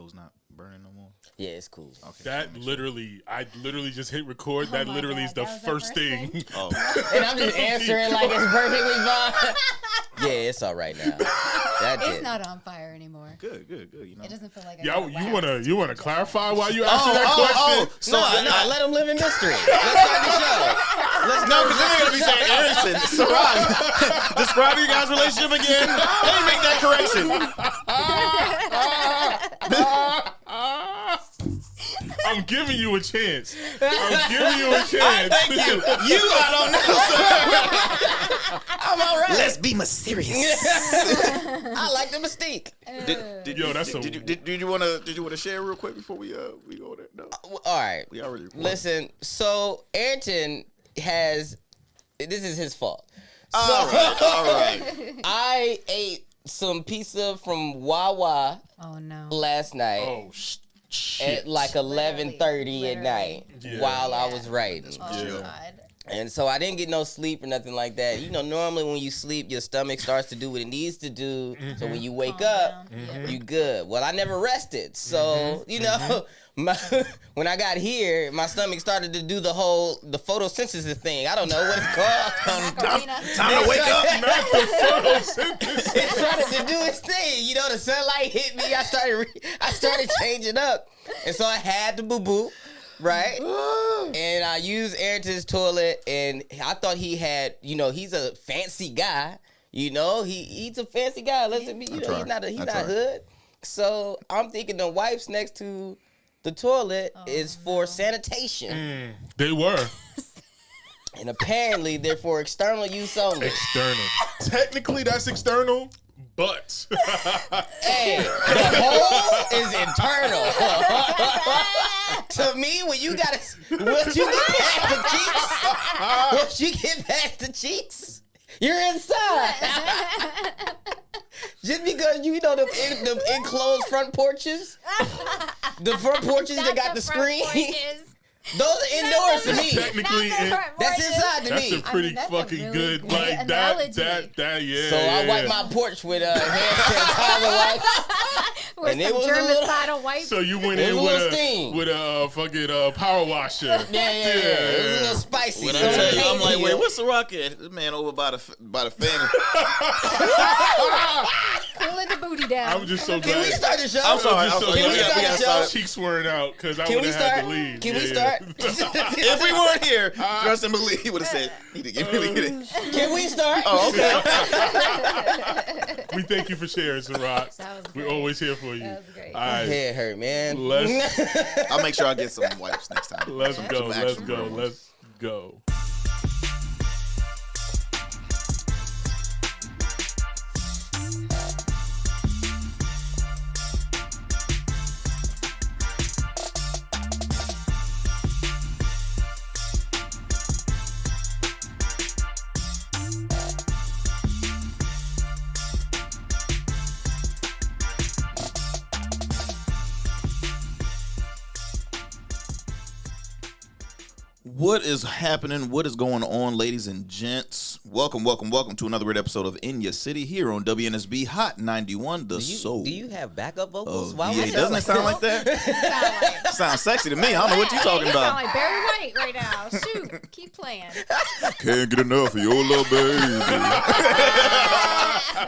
stove's not burning no more? Yeah, it's cool. Okay. I literally just hit record. That literally is the first thing. Oh. And I'm just answering like it's perfectly fine. Yeah, it's all right now. It's not on fire anymore. Good. You know. It doesn't feel like You wanna clarify why you asked that question? So let them live in mystery. Let's start the show. No, because then they're gonna be saying, Arrington, Syrok, describe your guys' relationship again. Let me make that correction. I'm giving you a chance. Thank you. I don't know. I'm all right. Let's be mysterious. I like the mystique. Did you want to share real quick before we go there? No. All right. We already listen. So Arrington has. This is his fault. All right. I ate some pizza from Wawa. Oh no. Last night. Oh shit. At like 11:30 at night while I was writing. Oh God. And so I didn't get no sleep or nothing like that. You know, normally when you sleep, your stomach starts to do what it needs to do. So when you wake up, you good. Well, I never rested. So, you know, when I got here, my stomach started to do the photosynthesis thing. I don't know what it's called. Time to wake up. Not the photosynthesis. It started to do its thing. You know, the sunlight hit me. I started changing up. And so I had to boo-boo. Right? And I used Arrington's toilet, and I thought he had, you know, he's a fancy guy. You know, he's a fancy guy. Listen, you know, he's not hood. So I'm thinking the wipes next to the toilet is for sanitation. They were. And apparently they're for external use only. External. Technically, that's external. But hey, the hole is internal. To me, once you get past the cheeks, you're inside. Just because you know the enclosed front porches, that got the screen. Those are indoors to me. Technically, that's inside to me. That's a pretty fucking good, like analogy. that, yeah. So I wiped my porch with hand sanitizer wipes. With and some it was germicidal wipes. So you went in with a fucking power washer. Yeah. It was a little spicy. When I tell you, I'm like, wait, what's the rocket? This man over by the fan. Cooling the booty down. I'm just so glad. Can we start the show? I'm sorry. Can we start the show? Cheeks weren't out because I would have had to leave. Can we start? If we weren't here, trust and believe, he would have said, "Need to get rid of it." Can we start? Oh, okay. We thank you for sharing, Syrok. We're always here for you. That was great. All right. My head hurt, man. I'll make sure I get some wipes next time. Let's go. What is happening? What is going on, ladies and gents? Welcome to another great episode of In Your City here on WNSB Hot 91, The Soul. Do you have backup vocals? Doesn't it sound like that? Sounds sexy to me. I don't know what you're talking You about. sound like Barry White right now. Shoot, keep playing. Can't get enough of your little baby.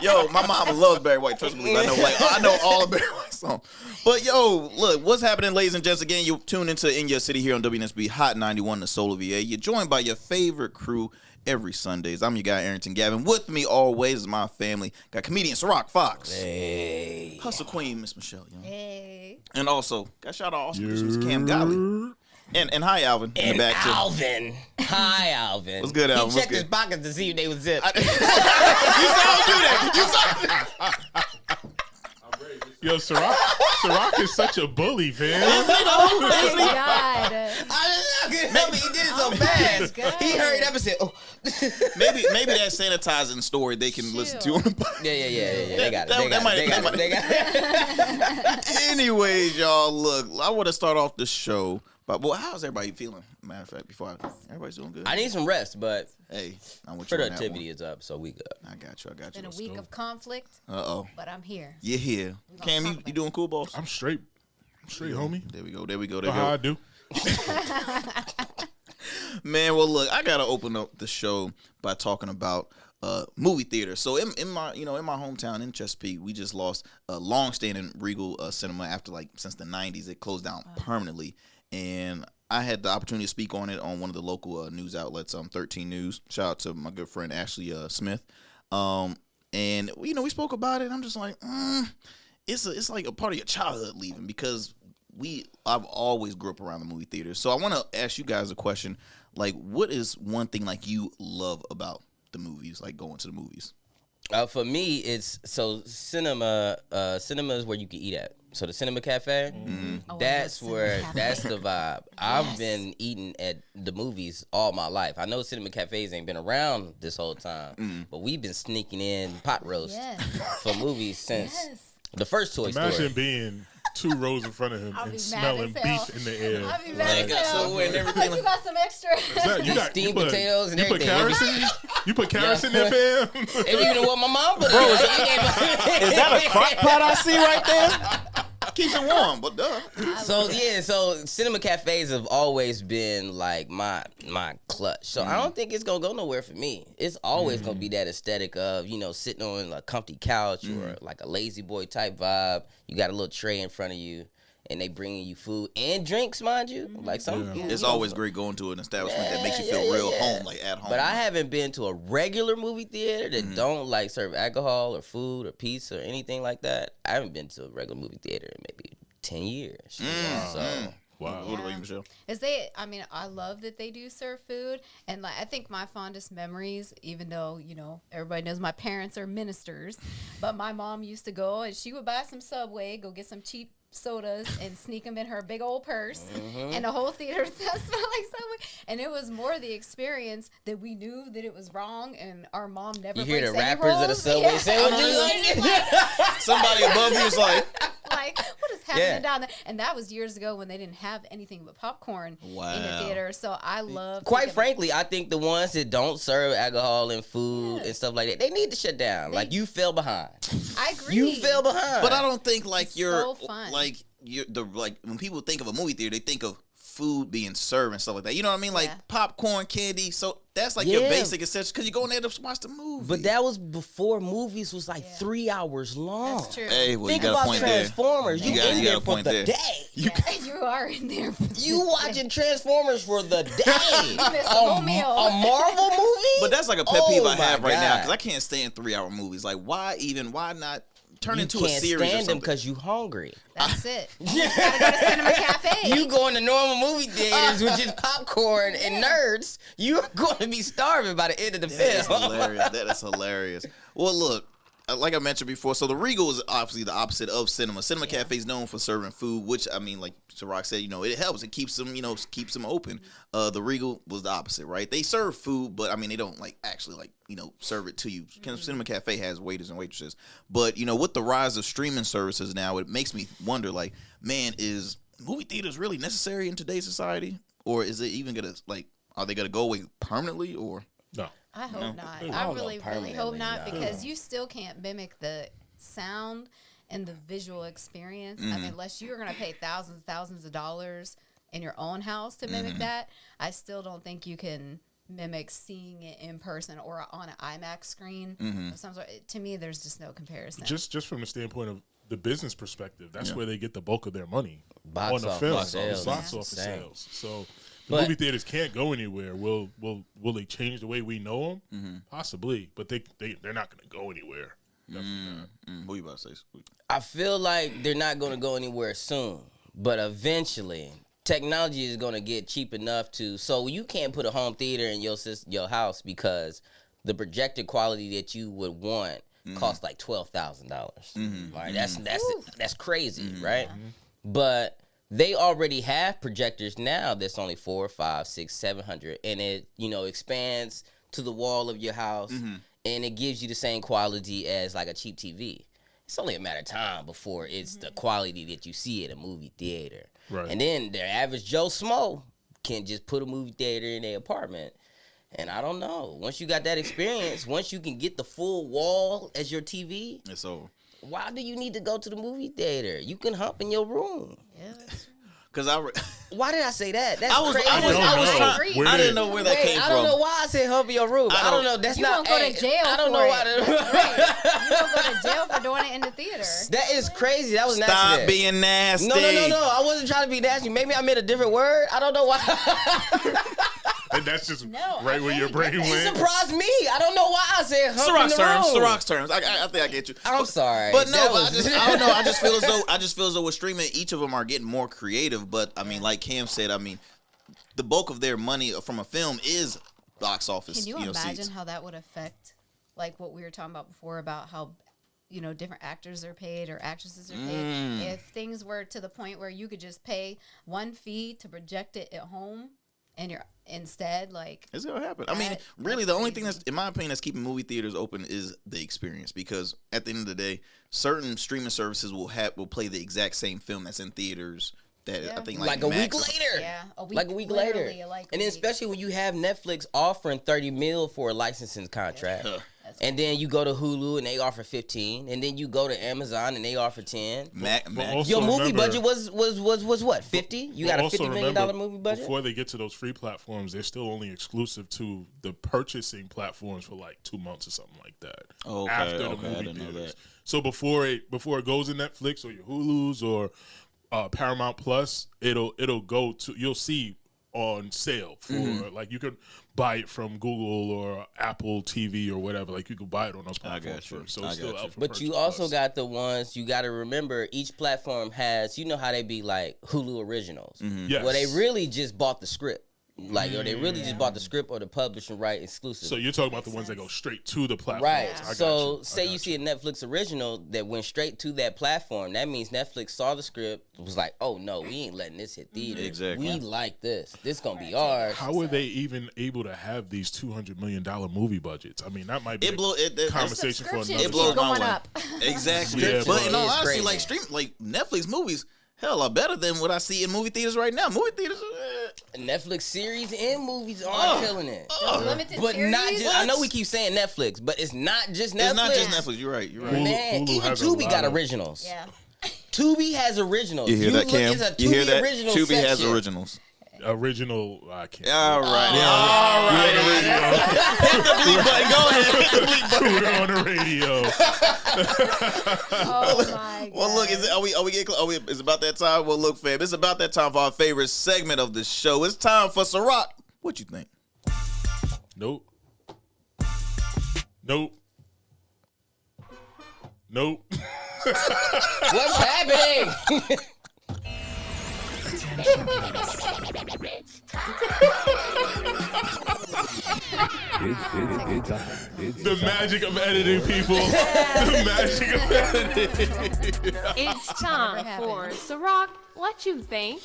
Yo, my mama loves Barry White. Trust me, I know all of Barry White's songs. But yo, look, what's happening, ladies and gents? Again, you tune into In Your City here on WNSB Hot 91, The Soul of VA. You're joined by your favorite crew every Sundays. I'm your guy, Arrington, Gavin. With me always is my family. Got comedian Syrok Foxx. Hey. Hustle queen, Miss Michele Young. Hey. And also, got shout out also Miss Kam Godley. And hi, Alvin. In the back too. Alvin. Hi, Alvin. What's good, Alvin? He checked his pockets to see if they was zipped. You saw him do that. You saw that. Yo, Syrok is such a bully, fam. Oh my God. I didn't know. He did it so fast. He hurried up and said, "Oh." maybe that sanitizing story they can listen to on the podcast. Yeah. They got it. They got it. Anyways, y'all, look, I want to start off the show. But how's everybody feeling? Matter of fact, everybody's doing good. I need some rest, but hey, I want you on that productivity is up, so we good. I got you. Been a week of conflict. But I'm here. You're here. You're here. Cam, you doing cool, boss? I'm straight. Straight, homie. There we go. There we go. Know how I do. Man, well, look, I gotta open up the show by talking about movie theater. So in my hometown in Chesapeake, we just lost a long-standing Regal cinema after since the '90s. It closed down permanently, and I had the opportunity to speak on it on one of the local news outlets, 13 News. Shout out to my good friend Ashley Smith. And we spoke about it. And I'm just like, it's like a part of your childhood leaving, because I've always grew up around the movie theater. So I want to ask you guys a question. Like, what is one thing you love about the movies, going to the movies? For me, it's cinema. Cinema is where you can eat at. So the Cinema Cafe, that's the vibe. I've been eating at the movies all my life. I know Cinema Cafes ain't been around this whole time, but we've been sneaking in pot roast for movies since the first Toy Story. Imagine being 2 rows in front of him and smelling beef in the air. I'll be mad as hell. and everything. You got some extra. You got steamed potatoes and you put everything. kerosene? You put kerosene in there, fam? And you know what my mom put? Bro, is that a crock pot I see right there? Keeps it warm, but duh. So Cinema Cafes have always been my clutch. So I don't think it's gonna go nowhere for me. It's always gonna be that aesthetic of sitting on a comfy couch or a lazy boy type vibe. You got a little tray in front of you, and they bringing you food and drinks, mind you. It's always great going to an establishment that makes you feel real home, at home. But I haven't been to a regular movie theater that don't serve alcohol or food or pizza or anything like that. I haven't been to a regular movie theater in maybe 10 years. So wow. What about you, Michelle? I love that they do serve food, and I think my fondest memories, even though everybody knows my parents are ministers, but my mom used to go and she would buy some Subway, go get some cheap sodas and sneak them in her big old purse, and the whole theater smelled like Subway. And it was more the experience that we knew that it was wrong, and our mom never. You hear the breaks any rappers of the rules. Subway sandwiches? Somebody above you is like, what is happening down there? And that was years ago when they didn't have anything but popcorn in the theater. So I love. Quite frankly, I think the ones that don't serve alcohol and food and stuff like that, they need to shut down. You fell behind. I agree. You fell behind. but I don't think you're so fun. when people think of a movie theater, they think of food being served and stuff like that. You know what I mean? Popcorn, candy. So that's your basic essential, because you go in there to watch the movie. But that was before movies was 3 hours long. That's true. Hey, well, Think you got about a point there. Transformers. You got in a there for point the there. day. You are in there. You watching Transformers for the day. You missed the whole meal. A Marvel movie? But that's a pet peeve I my have right now, God. because I can't stand 3-hour movies. Why not turn You into a can't series or stand them something? because you hungry. That's it. You just gotta go to Cinema Cafe. You going to normal movie theaters with just popcorn and nerds. You're going to be starving by the end of the That is film. hilarious. That is hilarious. Well, look, like I mentioned before, so the Regal is obviously the opposite of cinema. Cinema Cafe is known for serving food, which like Syrok said, it helps. It keeps them open. The Regal was the opposite, right? They serve food, but they don't actually serve it to you. Cinema Cafe has waiters and waitresses, but with the rise of streaming services now, it makes me wonder, man, is movie theaters really necessary in today's society, or is it even gonna are they gonna go away permanently, or No. I hope not. I I don't really, know, really hope not, permanently, because you still can't mimic the sound and the visual experience. Unless you're going to pay thousands of dollars in your own house to mimic that, I still don't think you can mimic seeing it in person or on an IMAX screen of some sort. To me, there's just no comparison. Just from the standpoint of the business perspective, that's where they get the bulk of their money Box on the office film, sales. box office Insane. sales. So the movie theaters can't go anywhere. Will they change the way we know them? Possibly, but they're not going to go anywhere. Definitely not. what you about to say? I feel like they're not going to go anywhere soon, but eventually technology is going to get cheap enough so you can't put a home theater in your house because the projected quality that you would want costs $12,000. Right? That's crazy, right? But they already have projectors now that's only 400, 500, 600, 700, and it expands to the wall of your house, and it gives you the same quality as a cheap TV. It's only a matter of time before it's the quality that you see at a movie theater. Right. And then the average Joe Smo can just put a movie theater in their apartment. And I don't know. Once you got that experience, once you can get the full wall as your TV, It's over. why do you need to go to the movie theater? You can hump in your room. Yeah. Because Why did I say that? That's I was crazy. I didn't know where that came I from. don't know why I said hump in your room. I don't know. That's You not. don't go to jail. I don't for know it. why. You don't go to jail for doing it in the theater. That is crazy. That was an Stop accident. being nasty. No. I wasn't trying to be nasty. Maybe I meant a different word. I don't know why. And that's just No, right where your brain It went. surprised me. I don't know why I said hump in the room. Syrok's terms. I think I get you. I'm sorry. But no, That but was- I don't know. I just feel as though with streaming, each of them are getting more creative. But I mean, like Cam said, I mean, the bulk of their money from a film is box office. Can you imagine seats. how that would affect, like what we were talking about before about how, different actors are paid or actresses are paid? If things were to the point where you could just pay one fee to project it at home, and you're instead like, It's gonna happen. I mean, That- really, that's the only crazy. thing that's, in my opinion, that's keeping movie theaters open is the experience. Because at the end of the day, certain streaming services will play the exact same film that's in theaters. That Yeah. I think like a week Max- later. yeah, a week, Like a week later. literally, like And a then week. especially when you have Netflix offering $30 million for a licensing contract. Huh. And then you go to Hulu and they offer 15, and then you go to Amazon and they offer 10. Max. also Your movie remember- budget was what, 50? You got a Also $50 million remember, movie budget? Before they get to those free platforms, they're still only exclusive to the purchasing platforms for like 2 months or something like that. Okay, after the okay, I movie didn't know theaters. that. So before it goes to Netflix or your Hulu's or Paramount Plus, it'll go to, you'll see on sale for like you could buy it from Google or Apple TV or whatever. Like you could buy it on those platforms got you. first. So I it's still got you. out for But you purchase also plus. got the ones, you got to remember, each platform has, you know how they be like Hulu originals. Yes. Well, they really just bought the script. Like, or they really just bought the script or the publishing right exclusive. So you're talking about the ones that go straight to the platform. Right. I got So you. say you see a Netflix original that went straight to that platform. That means Netflix saw the script, was like, oh no, we ain't letting this hit theater. Exactly. We like this. This gonna be ours. How are they even able to have these $200 million movie budgets? I mean, that might be a conversation for Subscriptions another It blows keep my going way. up. Exactly. Yeah, but in all it's honesty, crazy. like Netflix movies, hell, are better than what I see in movie theaters right now. Movie theaters, Netflix series and movies are killing it. Those limited But series. not just, I know we keep saying Netflix, but it's not just Netflix. it's not just Netflix. You're right. You're right. Man, Hulu even has a Tubi lot got of- originals. Yeah. Tubi has originals. You hear that, look, Cam? it's a You hear Tubi that? original Tubi has section. originals. Original, I can't. All right. All right. Hit the bleep button. Go ahead. Hit the bleep button. Put it on the radio. Oh my god. Well, look, are we getting close? It's about that time. Well, look, fam, it's about that time for our favorite segment of the show. It's time for Syrok. What you think? Nope. Nope. Nope. What's happening? The magic of editing, people. The magic of editing. It's time happened. for Syrok. What you think?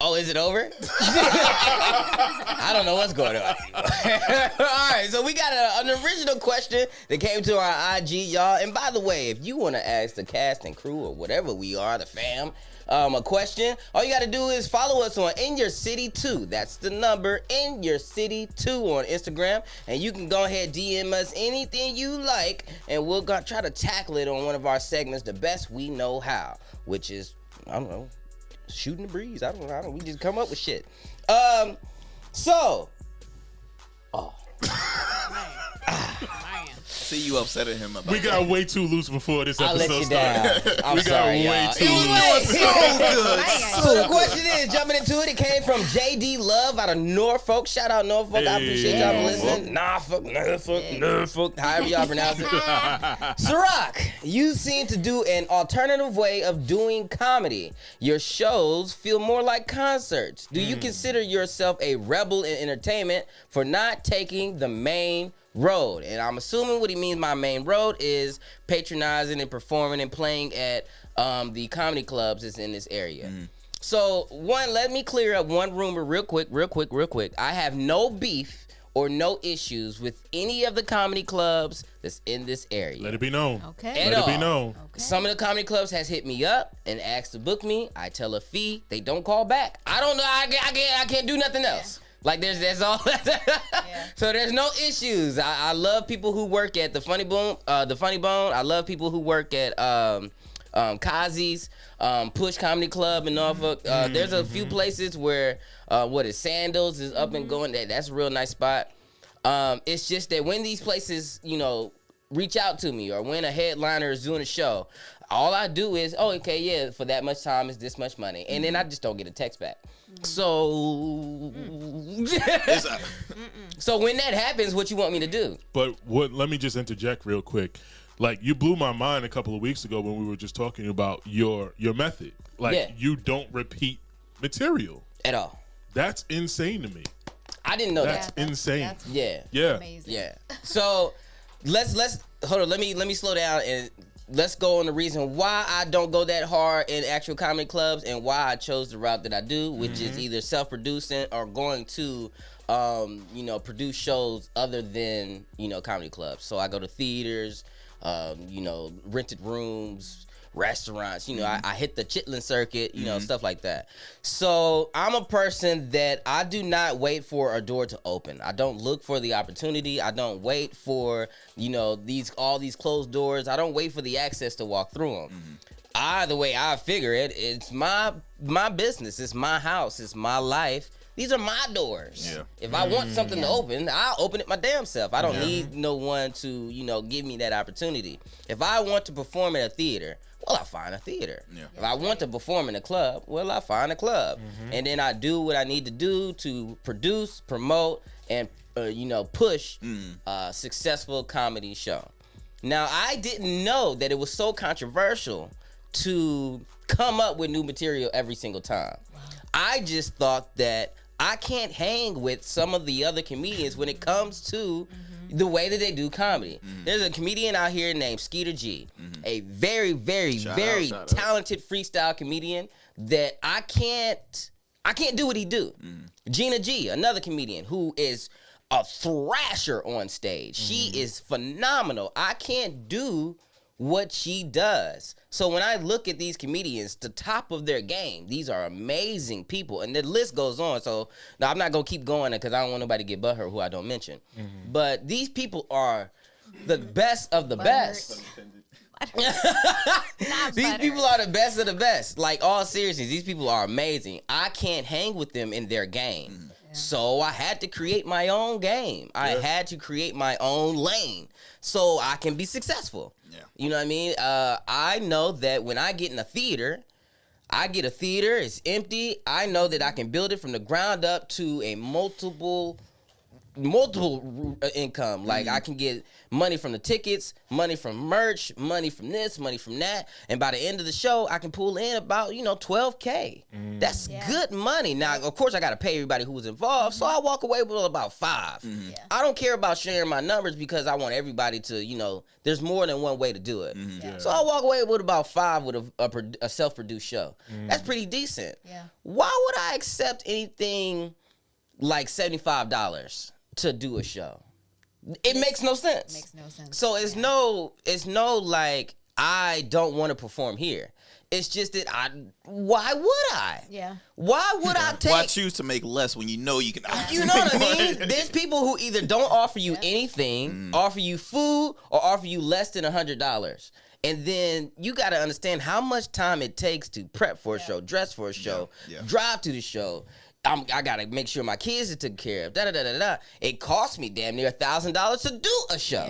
Oh, is it over? I don't know what's going on. All right, so we got an original question that came to our IG, y'all. And by the way, if you want to ask the cast and crew or whatever we are, the fam, a question, all you got to do is follow us on In Your City 2. That's the number, In Your City 2 on Instagram. And you can go ahead, DM us anything you like, and we'll try to tackle it on one of our segments the best we know how, which is, I don't know, shooting the breeze. I don't know. We just come up with shit. So. Oh. See you upset at him about We got way too loose before this I'll let episode you down. started. I'm We got sorry, way y'all. too Anyway, loose. so the question is, jumping into it, it came from JD Love out of Norfolk. Shout out Norfolk. I appreciate y'all for listening. Norfolk, however y'all pronounce it. Syrok, you seem to do an alternative way of doing comedy. Your shows feel more like concerts. Do you consider yourself a rebel in entertainment for not taking the main road? And I'm assuming what he means by main road is patronizing and performing and playing at the comedy clubs that's in this area. So, one, let me clear up one rumor real quick. I have no beef or no issues with any of the comedy clubs that's in this area. Let it be known. Okay. At Let it be all. known. Okay. Some of the comedy clubs has hit me up and asked to book me. I tell a fee. They don't call back. I don't know. I can't do nothing else. Like there's all. So there's no issues. I love people who work at the Funny Bone. I love people who work at Kazi's, Push Comedy Club in Norfolk. There's a few places where Sandals is up and going. That's a real nice spot. It's just that when these places, reach out to me or when a headliner is doing a show, all I do is, for that much time is this much money. And then I just don't get a text back. So, so when that happens, what you want me to do? But let me just interject real quick. Like, you blew my mind a couple of weeks ago when we were just talking about your method. Like, you don't repeat material. At all. That's insane to me. I didn't know That's insane. Yeah. Amazing. Yeah. So let's hold on. Let me slow down and let's go on the reason why I don't go that hard in actual comedy clubs and why I chose the route that I do, which is either self-producing or going to produce shows other than, comedy clubs. So I go to theaters, rented rooms, restaurants, I hit the Chitlin circuit, stuff like that. So I'm a person that I do not wait for a door to open. I don't look for the opportunity. I don't wait for, all these closed doors. I don't wait for the access to walk through them. The way I figure it, it's my business. It's my house. It's my life. These are my doors. Yeah. If I want something to open, I'll open it my damn self. I don't need no one to, give me that opportunity. If I want to perform at a theater, well, I find a theater. Yeah. If I want to perform in a club, well, I find a club. And then I do what I need to do to produce, promote, and, push a successful comedy show. Now, I didn't know that it was so controversial to come up with new material every single time. Wow. I just thought that I can't hang with some of the other comedians when it comes to the way that they do comedy. There's a comedian out here named Skeeter G, a very, very, very talented freestyle comedian that I can't do what he do. Gina G, another comedian who is a thrasher on stage. She is phenomenal. I can't do what she does. So when I look at these comedians, the top of their game, these are amazing people, and the list goes on. So now I'm not gonna keep going because I don't want nobody to get butthurt who I don't mention. But these people are the best of the best. These people are the best of the best. Like, all seriousness, these people are amazing. I can't hang with them in their game. So I had to create my own game. I had to create my own lane so I can be successful. Yeah. You know what I mean? I know that when I get in a theater, it's empty. I know that I can build it from the ground up to a multiple income. Like, I can get money from the tickets, money from merch, money from this, money from that, and by the end of the show I can pull in about $12K. That's good money. Now, of course, I got to pay everybody who was involved, so I walk away with about $5. I don't care about sharing my numbers because I want everybody to, there's more than one way to do it. So I walk away with about $5 with a self-produced show. That's pretty decent. Why would I accept anything like $75 to do a show? It makes no sense. Makes no sense. So it's no like I don't want to perform here. It's just that why would I? Yeah. Why would I take? Why choose to make less when you know you can? You know what I mean? There's people who either don't offer you anything, offer you food, or offer you less than $100. And then you got to understand how much time it takes to prep for a show, dress for a show, drive to the show. I gotta make sure my kids are taken care of. It costs me damn near $1,000 to do a show.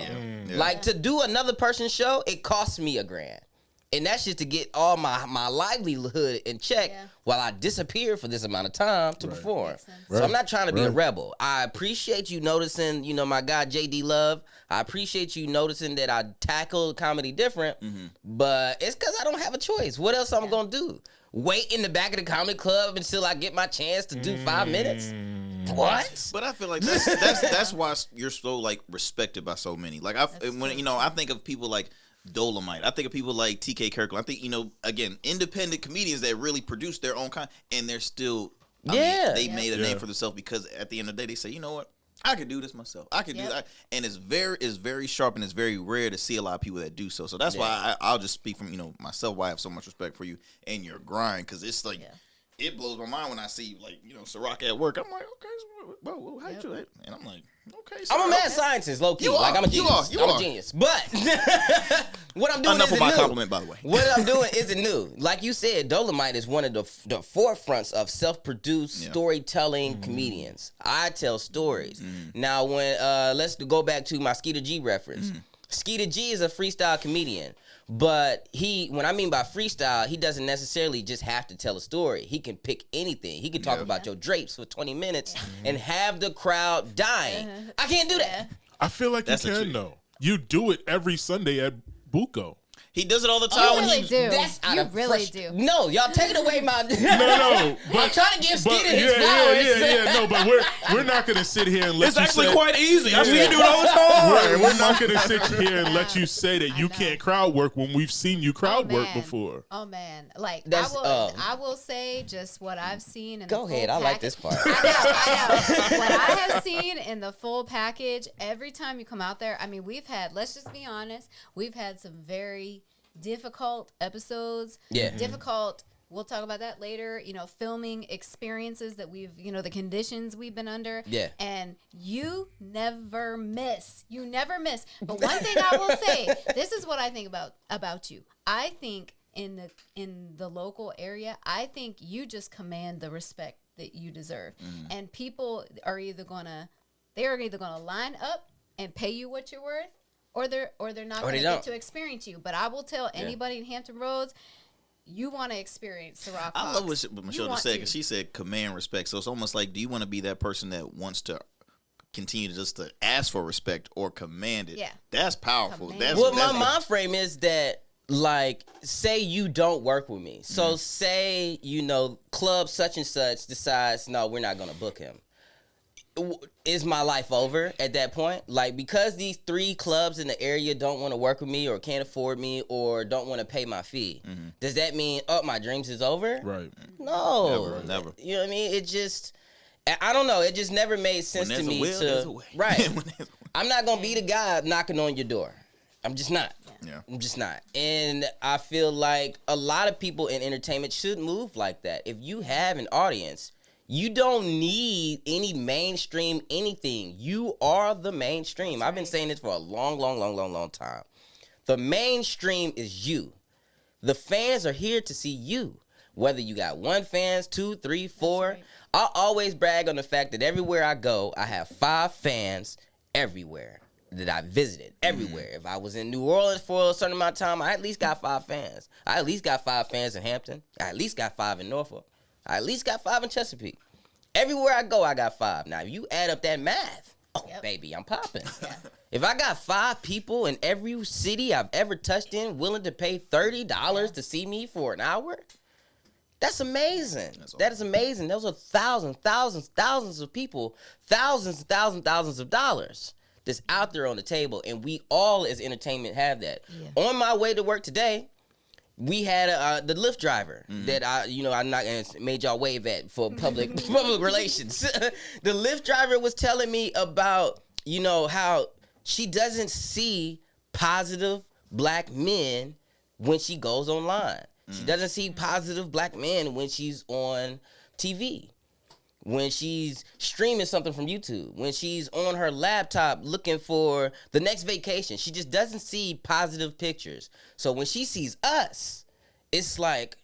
Like, to do another person's show, it costs me $1,000. And that's just to get all my livelihood in check while I disappear for this amount of time to perform. So I'm not trying to be a rebel. I appreciate you noticing, my guy JD Love. I appreciate you noticing that I tackle comedy different, but it's because I don't have a choice. What else I'm gonna do? Wait in the back of the comedy club until I get my chance to do 5 minutes? What? But I feel like that's why you're so like respected by so many. Like I think of people like Dolomite. I think of people like TK Kirkland. I think again, independent comedians that really produce their own content, and they're still they made a name for themselves because at the end of the day they say, you know what? I could do this myself. I could do that, and it's very sharp, and it's very rare to see a lot of people that do so. So that's why I'll just speak from myself. Why I have so much respect for you and your grind, because it's like it blows my mind when I see like Syrok at work. I'm like, okay, well, how you? And I'm like, okay. I'm a Syrok. mad scientist, low key. You Like are. I'm a genius. You I'm are. a genius. But what I'm doing Enough of isn't my new. compliment, by the way. What I'm doing isn't new. Like you said, Dolomite is one of the forefronts of self-produced storytelling comedians. I tell stories. Now, when let's go back to my Skeeter G reference. Skeeter G is a freestyle comedian. But when I mean by freestyle, he doesn't necessarily just have to tell a story. He can pick anything. He can talk about your drapes for 20 minutes and have the crowd dying. I can't do that. I feel like That's you a can treat. though. You do it every Sunday at Buco. He does it all the time. You when really he, do. That's out You of really do. No, y'all taking away my. No, but I'm trying to give but Skeeter his flowers. No, but we're not gonna sit here and let It's you actually say, quite easy. I see you do it all the time. We're not gonna sit here and let you say that you can't crowd work when we've seen you crowd work before. Oh man, like That's, I will say just what I've seen. In Go the full ahead, I like package. this part. I know. What I have seen in the full package, every time you come out there, I mean, let's just be honest, we've had some very difficult episodes. Yeah. Difficult. We'll talk about that later. Filming experiences that the conditions we've been under. Yeah. And you never miss. You never miss. But one thing I will say, this is what I think about you. I think in the local area, I think you just command the respect that you deserve. And people are either gonna line up and pay you what you're worth, or they're not going to get to experience you. But I will tell anybody in Hampton Roads, you want to experience Syrok Foxx. I love what Michelle just said, because she said command respect. So it's almost like, do you want to be that person that wants to continue to ask for respect or command it? Yeah. That's powerful. That's Well, my mind frame is that, like, say you don't work with me. So say, club such and such decides, no, we're not going to book him. Is my life over at that point? Like, because these 3 clubs in the area don't want to work with me or can't afford me or don't want to pay my fee, does that mean, my dreams is over? Right. No. Never. You know what I mean? It just, I don't know. It just never made sense When to there's a me will, there's a way. Right. When there's a way. I'm not going to be the guy knocking on your door. I'm just not. Yeah. I'm just not. And I feel like a lot of people in entertainment should move like that. If you have an audience, you don't need any mainstream anything. You are the mainstream. I've been saying this for a long time. The mainstream is you. The fans are here to see you. Whether you got 1 fans, 2, 3, 4. right. I always brag on the fact that everywhere I go, I have 5 fans everywhere that I visited. Everywhere. If I was in New Orleans for a certain amount of time, I at least got 5 fans. I at least got 5 fans in Hampton. I at least got 5 in Norfolk. I at least got 5 in Chesapeake. Everywhere I go, I got 5. Now, if you add up that math, baby, I'm popping. Yeah. If I got 5 people in every city I've ever touched in willing to pay $30 to see me for an hour, that's amazing. That is amazing. Those are thousands of people, thousands of dollars that's out there on the table, and we all as entertainment have that. Yeah. On my way to work today, we had the Lyft driver that I'm not gonna made y'all wave at for public relations. The Lyft driver was telling me about how she doesn't see positive black men when she goes online. She doesn't see positive black men when she's on TV, when she's streaming something from YouTube, when she's on her laptop looking for the next vacation. She just doesn't see positive pictures. So when she sees us, it's like,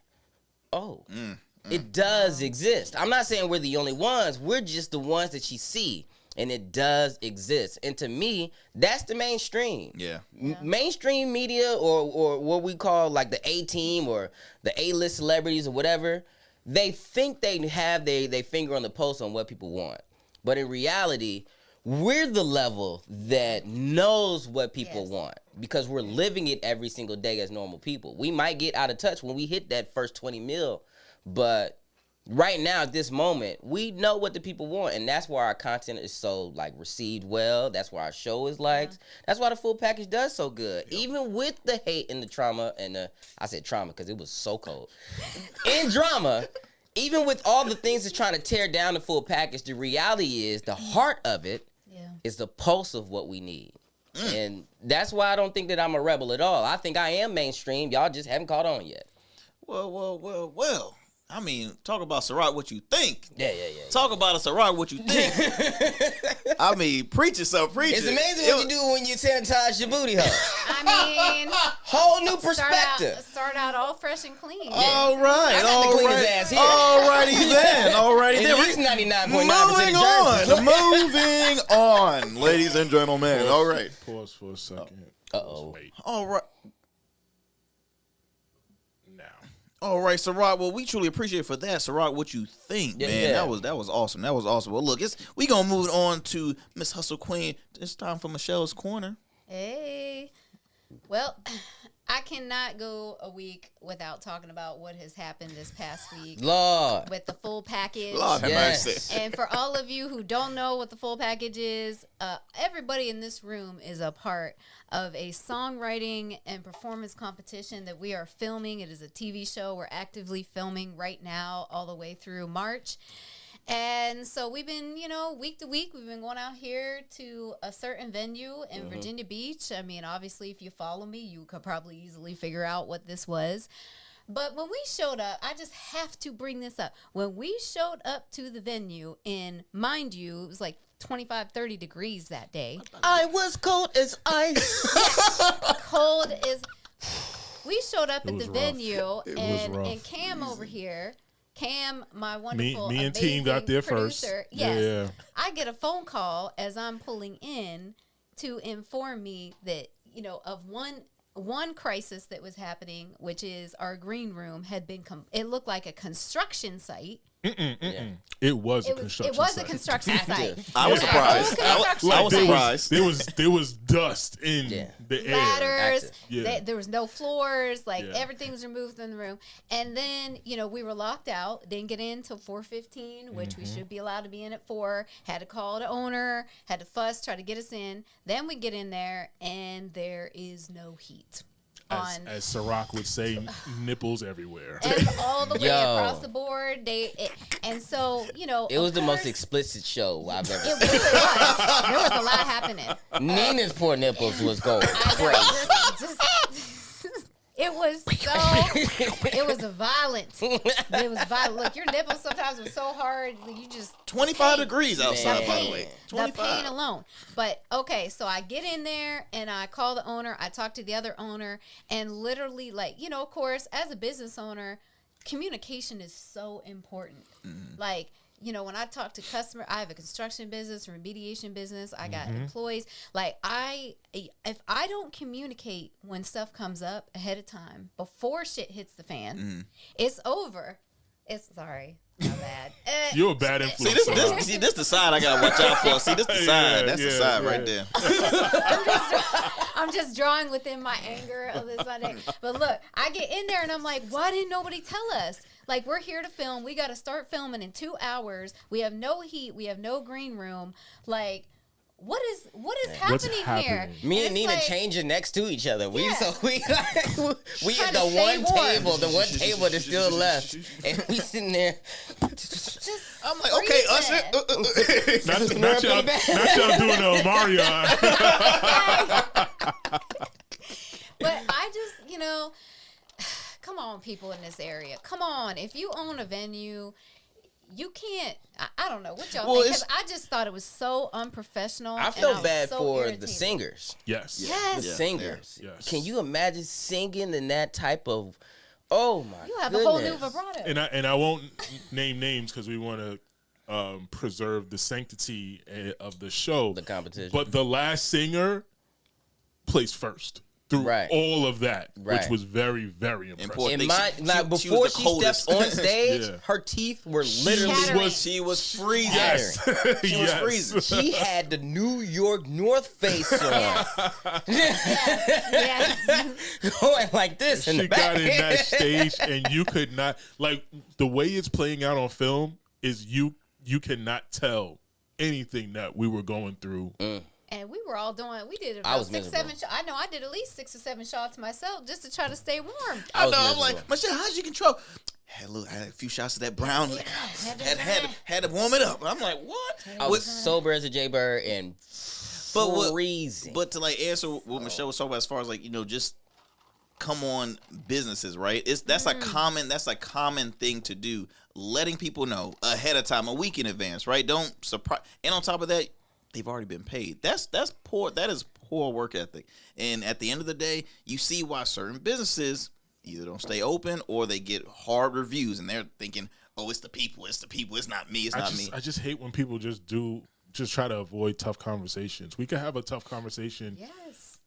it does exist. I'm not saying we're the only ones. We're just the ones that she see. And it does exist. And to me, that's the mainstream. Yeah. Mainstream media or what we call like the A-team or the A-list celebrities or whatever, they think they have their finger on the pulse on what people want. But in reality, we're the level that knows what people want because we're living it every single day as normal people. We might get out of touch when we hit that first 20 mil, but right now, at this moment, we know what the people want, and that's why our content is so received well. That's why our show is liked. That's why the full package does so good, even with the hate and the trauma. And I said trauma because it was so cold. In drama, even with all the things that's trying to tear down the full package, the reality is the heart of it is the pulse of what we need. And that's why I don't think that I'm a rebel at all. I think I am mainstream. Y'all just haven't caught on yet. Well. I mean, talk about Syrok, what you think. Yeah. Talk about a Syrok, what you think. I mean, preach it, so preach it. It's amazing what you do when you sanitize your booty hole. I mean, Whole new perspective. Start out all fresh and clean. All right, I got the all cleanest right. ass here. Alrighty then, alrighty At then. least 99.9% Moving on, ladies and gentlemen. All right. Pause for a second. Uh-oh. Wait. All right. Now. All right, Syrok. Well, we truly appreciate it for that, Syrok. What you think, Yeah, man? yeah. That was awesome. That was awesome. Well, look, we gonna move on to Miss Hustle Queen. It's time for Michelle's corner. Hey. Well, I cannot go a week without talking about what has happened this past week Lord. with the full package. Lord have Yes. mercy. And for all of you who don't know what the full package is, everybody in this room is a part of a songwriting and performance competition that we are filming. It is a TV show we're actively filming right now all the way through March. And so we've been, week to week, we've been going out here to a certain venue in Virginia Beach. I mean, obviously, if you follow me, you could probably easily figure out what this was. But when we showed up, I just have to bring this up. When we showed up to the venue, and mind you, it was like 25, 30 degrees that day. I was cold as ice. Cold as... We showed up at was the rough. venue, It was and rough. Cam over here... Cam, my Me wonderful, and team got there producer, first. Yes, Yeah. I get a phone call as I'm pulling in to inform me that of one crisis that was happening, which is our green room had been. It looked like a construction site. It was a It construction was a site. construction site. I was surprised. I was surprised. There was dust in the air. Ladders. Yeah. There was no floors. Yeah. Everything was removed from the room. And then we were locked out. Didn't get in till 4:15, which we should be allowed to be in at 4. Had to call the owner. Had to fuss, try to get us in. Then we get in there, and there is no heat. As Syrok would say, nipples everywhere. And all the way Yo. across the board. And so It was the most explicit show I've ever It seen. really was. There was a lot happening. Nina's poor nipples was going crazy. It was violent. It was violent. Look, your nipples sometimes were so hard, you just 25 pain. degrees outside, Man. by the way. The 25. pain alone. But okay, so I get in there and I call the owner. I talk to the other owner, and literally, of course, as a business owner, communication is so important. Like, when I talk to customers, I have a construction business, remediation business. I got employees. Like, if I don't communicate when stuff comes up ahead of time, before shit hits the fan, it's over. Sorry, my bad. You're a bad influence. This the side I gotta watch out for. See, this the side. Yeah, That's the yeah, side yeah. right there. I'm just drawing within my anger of this Sunday. But look, I get in there and I'm like, why didn't nobody tell us? Like, we're here to film. We got to start filming in 2 hours. We have no heat. We have no green room. Like, what is happening here? happening? Me and it's Nina like, changing next to each other. We at Yeah. the Trying to one stay warm. table, the one table that's still left, and we sitting there. I'm like, okay, Usher. Not y'all doing the Omarion. But I just, come on, people in this area. Come on. If you own a venue, you can't, I don't know what y'all think, because I just thought it was so unprofessional. I and felt was bad so for irritated. the singers. Yes. Yes. The Yeah, singers. yeah, yes. Can you imagine singing in that type of? Oh my! You have goodness. a whole new vibrato. And I won't name names because we want to preserve the sanctity of the show, The competition. But the last singer placed first through Right. all of that, Right. which was very, very impressive. In She- my she- like she was before the she coldest. stepped on stage, Yeah. her teeth were literally. Shattering. She was freezing. Yes. She was freezing. She had the New York North Face on, yes. going like this in She the back. got in that stage, and you could not the way it's playing out on film is you cannot tell anything that we were going through. And we were all we did I about was 6, miserable. 7 shots. I know I did at least 6 or 7 shots myself just to try to stay warm. I was know. I'm miserable. like, Michelle, how'd you control? Had a few shots of that brown liquor. Had to warm it up. I'm like, what? I was sober as a Jaybird and But what- freezing. But to answer what Michelle was talking about, as far as just come on businesses, right? That's a common thing to do. Letting people know ahead of time, a week in advance, right? Don't surprise. And on top of that, they've already been paid. That's poor. That is poor work ethic. And at the end of the day, you see why certain businesses either don't stay open or they get hard reviews, and they're thinking, "Oh, it's the people. It's the people. It's not me. It's not me." I just hate when people just try to avoid tough conversations. We could have a tough conversation, Yes.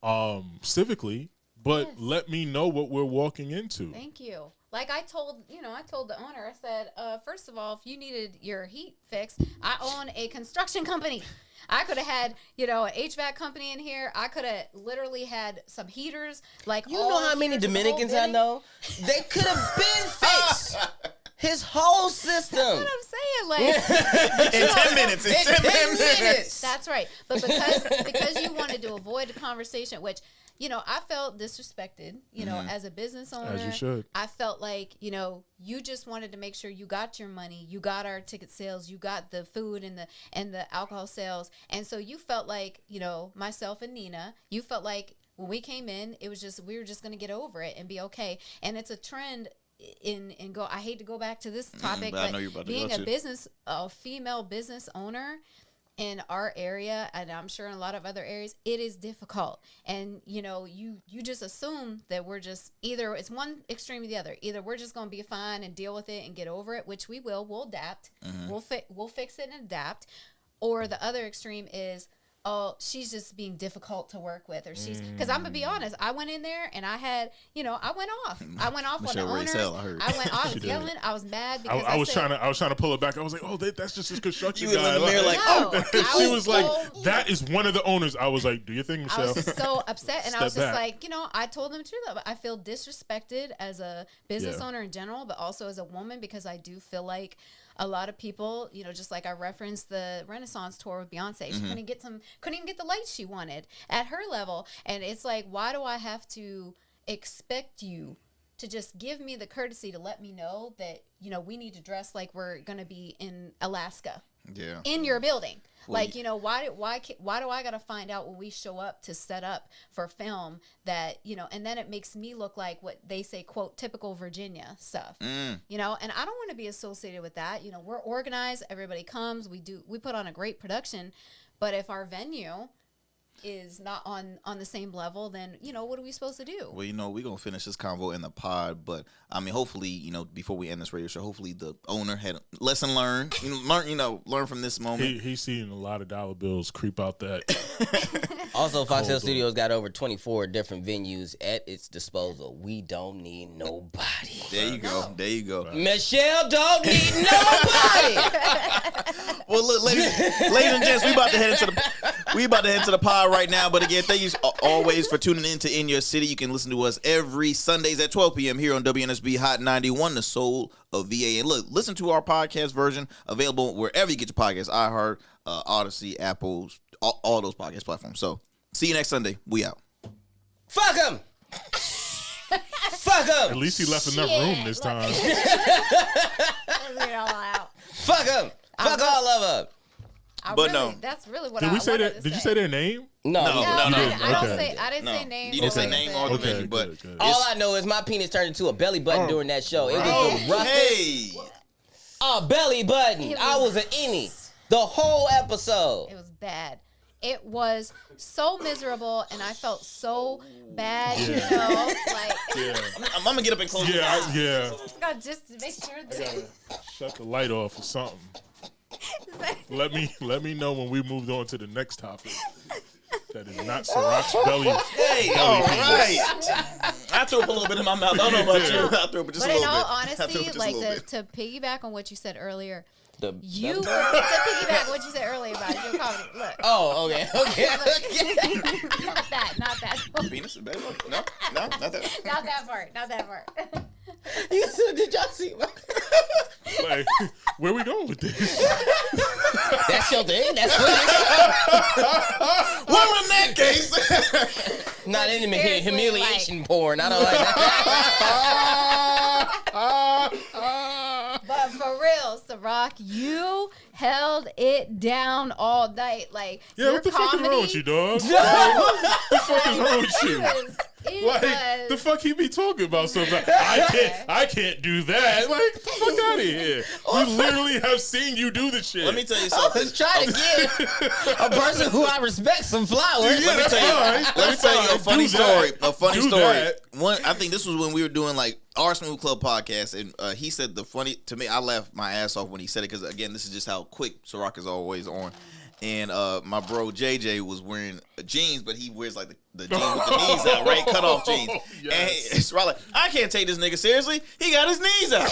civically, but Yes. let me know what we're walking into. Thank you. Like I told the owner, I said, first of all, if you needed your heat fixed, I own a construction company. I could have had, an HVAC company in here. I could have literally had some heaters. Like, You know how many Dominicans I know? They could have been fixed. His whole system. That's what I'm saying. Like, In 10 minutes. In 10 minutes. that's right. But because you wanted to avoid the conversation, which, I felt disrespected, as a business owner. As you should. I felt like, you just wanted to make sure you got your money, you got our ticket sales, you got the food and the alcohol sales. And so you felt like, myself and Nina, you felt like when we came in, it was just, we were just going to get over it and be okay. And it's a trend I hate to go back to this topic, but I know you're about to being go a female business owner in our area, and I'm sure in a lot of other areas, it is difficult. And you just assume that we're just either it's one extreme or the other. Either we're just going to be fine and deal with it and get over it, which we will. We'll adapt. We'll fix it and adapt. Or the other extreme is, oh, she's just being difficult to work with, or because I'm gonna be honest, I went in there and I had, I went off on the Michelle owners. Racel, I heard. I was yelling, I was mad because I was trying to pull it back. I was like, oh, that's just his construction You guy. in the mirror like, No, She was like, that is one of the owners. I was like, do you think, I Michelle? was just so upset, and I was Step just back. like, I told them too, that I feel disrespected as a business Yeah. owner in general, but also as a woman, because I do feel like a lot of people, just like I referenced the Renaissance tour with Beyonce, she couldn't even get the lights she wanted at her level. And it's like, why do I have to expect you to just give me the courtesy to let me know that, we need to dress like we're going to be in Alaska Yeah. in your building? Well, Like, why do I got to find out when we show up to set up for film that, and then it makes me look like what they say, quote, typical Virginia stuff, and I don't want to be associated with that. We're organized. Everybody comes. We put on a great production, but if our venue is not on the same level, then, what are we supposed to do? Well, we're going to finish this convo in the pod, but I mean, hopefully, before we end this radio show, hopefully the owner had a lesson learned, learn from this moment. He's seen a lot of dollar bills creep out that. Also, Foxtel Studios got over 24 different venues at its disposal. We don't need nobody. There you go. No. There you go. Michelle don't need nobody. Well, look, ladies and gents, we about to head into the pod right now. But again, thank you always for tuning in to In Your City. You can listen to us every Sundays at 12 p.m. here on WNSB Hot 91, the soul of VA. And look, listen to our podcast version available wherever you get your podcasts: iHeart, Odyssey, Apple, all those podcast platforms. So, see you next Sunday. We out. Fuck him. Fuck At him. least he left enough room this time. Let's get it all out. Fuck him. Fuck all of them. But no. That's really what Did I we say wanted that? to Did you say their name? No. No. I Okay. didn't say name. You didn't say or name what or I the said. venue, but good. All I know is my penis turned into a belly button during that show. It was the roughest. Hey. A belly button. I was an innie. The whole episode. It was bad. It was so miserable, and I felt so bad, like Yeah. I'm going to get up and close Yeah. just to make sure that Shut the light off or something. Let me know when we moved on to the next topic. That is not Syrok's belly. Hey, all right. I threw up a little bit in my mouth. I don't know about you. I threw up just But a in little all bit. I threw honesty, up just a like little bit. to piggyback on what you said earlier, To piggyback what you said earlier about your comedy. Look, Oh, okay. not that, Penis? Baby? No, not that. not that part, not that part. Did y'all see? Like, where we going with this? That's your thing. That's what Well, in that case. not in the seriously, humiliation porn. I don't like that. But for real, Syrok, you held it down all night. Like Yeah, your what the fuck is comedy, wrong with you, dog? What the fuck is wrong with you? It Like was. the fuck he be talking about something. I can't do that. Like the fuck out of here. We literally have seen you do the shit. Let me tell you I something. was trying to give a person who I respect some flowers. Yeah, that's fine. Let me tell you a funny Do that. story. A funny Do story. that. One, I think this was when we were doing like our Smooth Club podcast, and he said the funny to me. I laughed my ass off when he said it because again, this is just how quick Syrok is always on. And my bro JJ was wearing jeans, but he wears like the jeans with the knees out, right? Cut off jeans. Yes. And Syrok like, I can't take this nigga seriously. He got his knees out.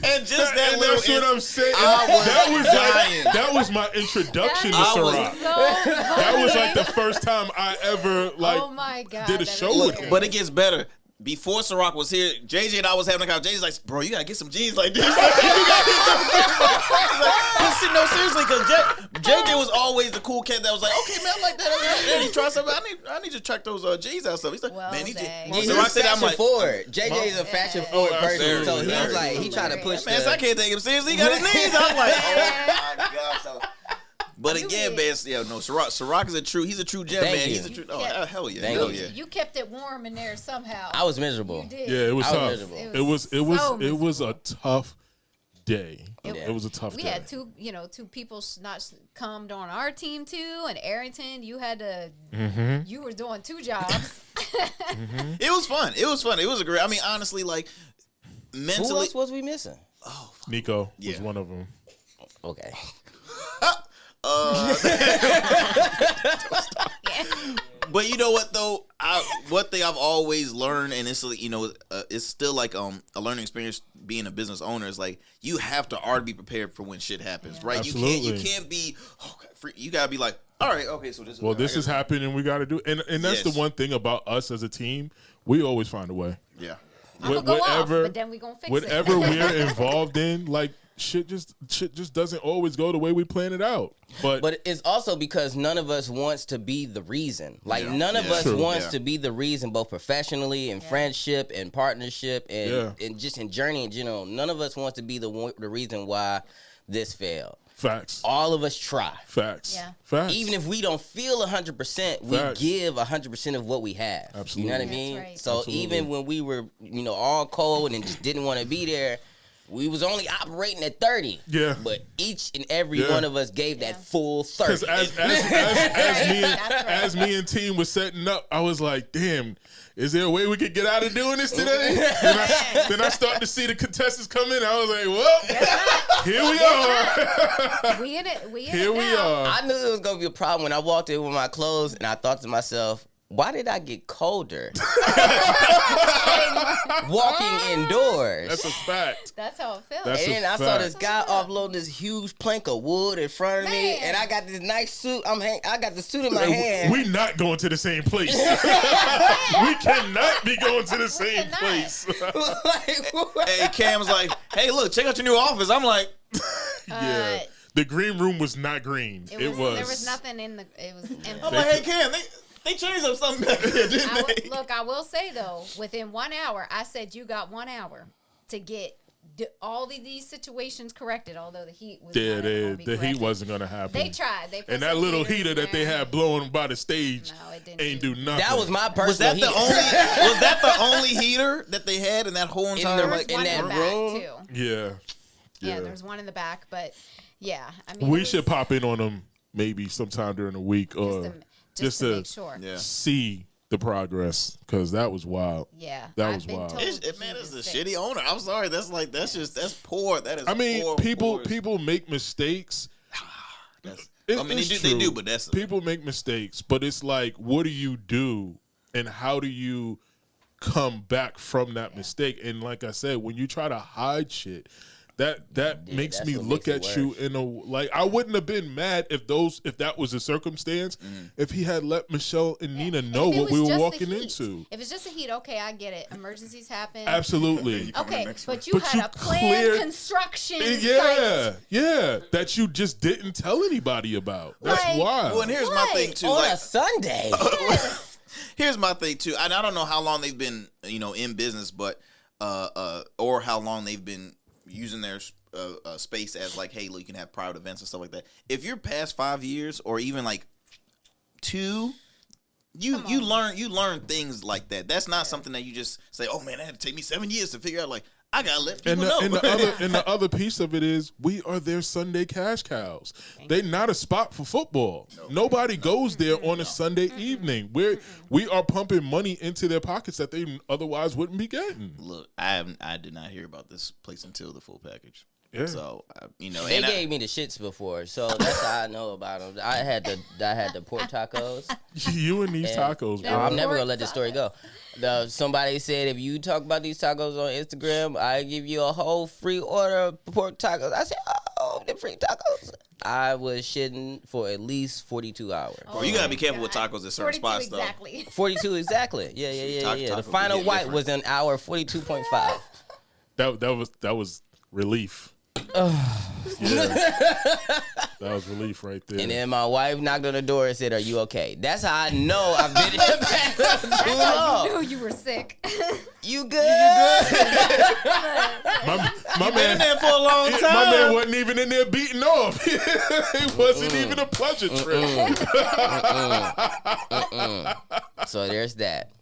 And just that And little. that's what I'm saying. I was dying. That was my introduction to I was- Syrok. So That was like the first time I ever like oh my god! did a that show is with Look, him. hilarious. but it gets better. Before Syrok was here, JJ and I was having a conversation. JJ's like, bro, you gotta get some jeans like this. Like, you gotta get some jeans. No, seriously, because JJ was always the cool cat that was like, okay, man, I like that. And he tried something. I need to check those jeans out. Stuff. He's like, Well, man, he dang. just. He's Syrok said, I'm fashion like, forward. JJ is a fashion forward person, so very, he's like he trying to push. man, so I can't take him seriously. He got his knees out. I'm like, oh my god. So, but You again, did. man, yeah, no, Syrok is he's a true gem, Thank man. you. He's a true. Oh, Yeah. hell yeah, Thank hell you. yeah. You kept it warm in there somehow. I was miserable. You did. yeah, it was I was tough. miserable. It was a tough day. It- It was a tough We day. had two people not come on our team too, and Arrington, you had to. You were doing two jobs. It was fun. It was fun. It was a great. I mean, honestly, like Who mentally. else was we missing? Nico was Yeah. one of them. Okay. But you know what though? One thing I've always learned, and it's it's still like a learning experience being a business owner. Is like you have to already be prepared for when shit happens, right? Absolutely. You can't be. You gotta be like, all right, okay, so this. Well, this is happening. We got to do, and that's Yes. the one thing about us as a team. We always find a way. Yeah. I'm gonna go off, but then we gonna fix whatever it. we're involved in, like shit just doesn't always go the way we plan it out. But it's also because none of us wants to be the reason. Like none of Yeah. us True. wants Yeah. to be the reason, both professionally and friendship and partnership and just in journey in general. None of us wants to be the reason why this failed. facts, All of us try. facts, Yeah. facts. Even if we don't feel 100%, we Facts. give 100% of what we have. Absolutely. You know what I That's mean? right. So Absolutely. even when we were, all cold and just didn't want to be there, we was only operating at 30. Yeah. But each and every Yeah. one of us gave that full 30. Because as me and team was setting up, I was like, damn, is there a way we could get out of doing this today? then I start to see the contestants come in. I was like, well, here we are. we in it. We in Here it we now. are. I knew it was going to be a problem when I walked in with my clothes and I thought to myself, why did I get colder walking indoors? That's a fact. That's how it feels. That's And a then I saw fact. this guy offload this huge plank of wood in front of me, Man. and I got this nice suit. I got the suit in my hand. We not going to the same place. We cannot be going to the same cannot. place. Like, what? Hey, Cam's like, hey, look, check out your new office. I'm like, Yeah. The green room was not green. It was. There was nothing in the. It was empty. I'm like, hey, Cam, they changed up something back there, didn't they? Look, I will say though, within 1 hour, I said you got 1 hour to get all of these situations corrected. Although the heat was Yeah, not gonna be the heat corrected. wasn't gonna happen. They tried. They put And that some little heaters heater in that they there. had blowing by the stage No, it didn't ain't do do nothing. That was my personal Was that the heat. only? Was that the only heater that they had in that whole entire the- There was like? in one that in the room? back too. Yeah. Yeah, there's one in the back, but yeah, I mean, We it was should pop in on them maybe sometime during the week or just to make sure. Yeah. see the progress because that was wild. Yeah, That I've was been wild. told Man, he it's a was shitty fixed. owner. I'm sorry. That's poor. That is. I mean, poor, people make mistakes. I mean, It's they do, true. but that's People make mistakes, but it's like, what do you do, and how do you come back from that mistake? And like I said, when you try to hide shit, that makes that's me what look makes at it you worse. in a like. I wouldn't have been mad if that was a circumstance. If he had let Michelle and Nina And know if it what we was were just the walking heat- into. If it's just a heat, okay, I get it. Emergencies happen. Absolutely. Okay, but you But had you a planned cleared- construction Yeah, site. yeah, that you just didn't tell anybody about. That's Like, wild. Well, and here's my thing too. On Like, a Sunday. here's my thing too, and I don't know how long they've been, in business, but or how long they've been using their space as like, hey, look, you can have private events and stuff like that. If you're past 5 years or even like 2, You learn things like that. That's not something that you just say, oh man, that had to take me 7 years to figure out. Like, I gotta let people know. And the other piece of it is we are their Sunday cash cows. They're not a spot for football. Nobody goes there on a Sunday evening. We are pumping money into their pockets that they otherwise wouldn't be getting. Look, I did not hear about this place until the full package. Yeah. So They gave me the shits before, so that's how I know about them. I had the pork tacos. You and these tacos, bro. I'm never gonna let this story go. Somebody said if you talk about these tacos on Instagram, I give you a whole free order of pork tacos. I said, oh, the free tacos. I was shitting for at least 42 hours. Bro, you gotta be careful with tacos at certain spots, exactly. 42 exactly. Yeah. The final white was an hour 42.5. That was relief. That was relief right there. And then my wife knocked on the door and said, "Are you okay?" That's how I know I've been in the back too long. You knew you were sick. You good? My man there for a long time. My man wasn't even in there beating off. It wasn't even a pleasure trip. So there's that.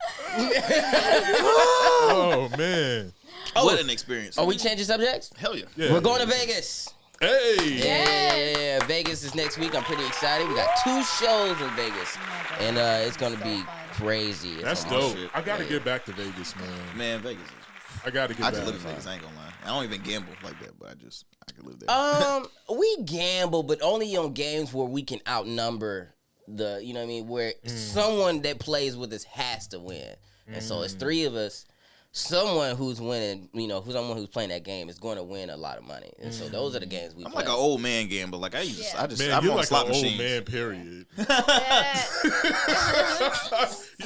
Oh man. What an experience. Are we changing subjects? Hell yeah. Yeah. We're going to Vegas. Hey. Yeah. Vegas is next week. I'm pretty excited. We got 2 shows in Vegas. And it's going to be crazy. That's dope. I got to get back to Vegas, man. Man, Vegas. I got to get I back. just live in Vegas. I ain't gonna lie. I don't even gamble like that, but I can live there. We gamble, but only on games where we can outnumber the, you know what I mean, where someone that plays with us has to win. And so it's 3 of us. Someone who's winning, someone who's playing that game is going to win a lot of money. And so those are the games we play. I'm like an old man gambler. Like Man, I'm you're on like slot an old machines. man, period.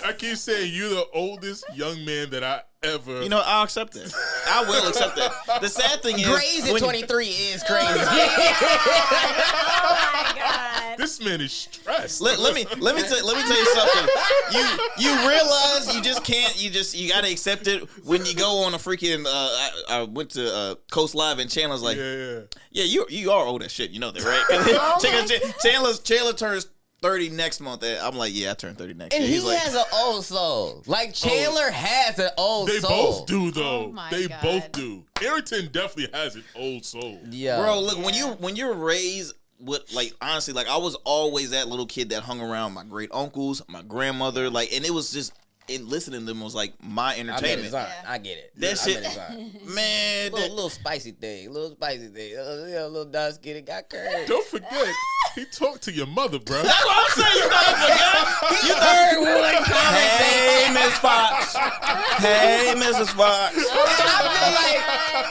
I keep saying you're the oldest young man that I ever. You know, I'll accept that. I will accept that. The sad thing is, Grays at 23 is crazy. Oh my god. This man is stressed. let me tell you something. You realize you just can't. You gotta accept it when you go on a freaking. I went to Coast Live and Chandler's like, yeah, you are old as shit. You know that, right? Chandler turns 30 next month. I'm like, yeah, I turned 30 next And year. he has an old soul. Like Chandler has an old They soul. both do, though. Oh my They God. both do. Arrington definitely has an old soul. Yeah. Bro, look, when you're raised with, like, honestly, like, I was always that little kid that hung around my great uncles, my grandmother, like, and it was just, listening to them was like my entertainment. I get it. That shit, man. Little spicy thing. Little dark skin. Got courage. Don't forget, he talked to your mother, bro. That's what I'm saying. You thought I forgot. You heard one comment Hey, Miss Fox. Hey, Mrs. Fox.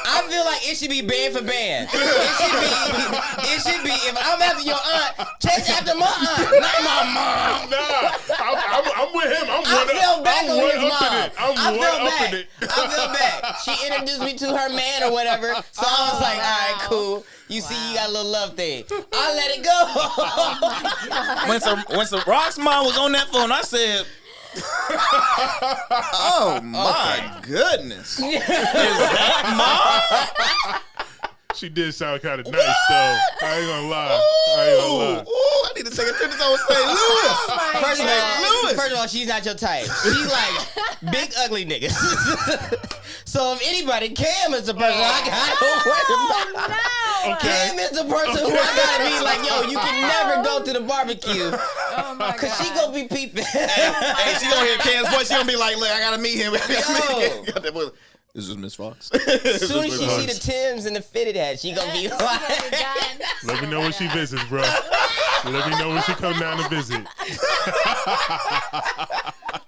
I feel like it should be band for band. It should be if I'm after your aunt, chase after my aunt, not my mom. Nah, I'm with him. I feel back on his mom. I feel back. She introduced me to her man or whatever. So I was like, all right, cool. You see, you got a little love thing. I let it go. When Rock's mom was on that phone, I said, oh my goodness. Is that mom? She did sound kind of nice, though. I ain't gonna lie. I need to take a trip to St. Louis. First of all, she's not your type. She's like big ugly niggas. So if anybody, Cam is the person I gotta worry about. No. Okay. Cam is the person who I gotta be like, yo, you can never go to the barbecue. Oh my god. Cause she gonna be peeping. Hey, she gonna hear Cam's voice. She gonna be like, look, I gotta meet him. Yo. This is Miss Fox. As soon as she see the Timbs and the fitted hat, she gonna be like, Let me know when she visits, bro. Let me know when she come down to visit.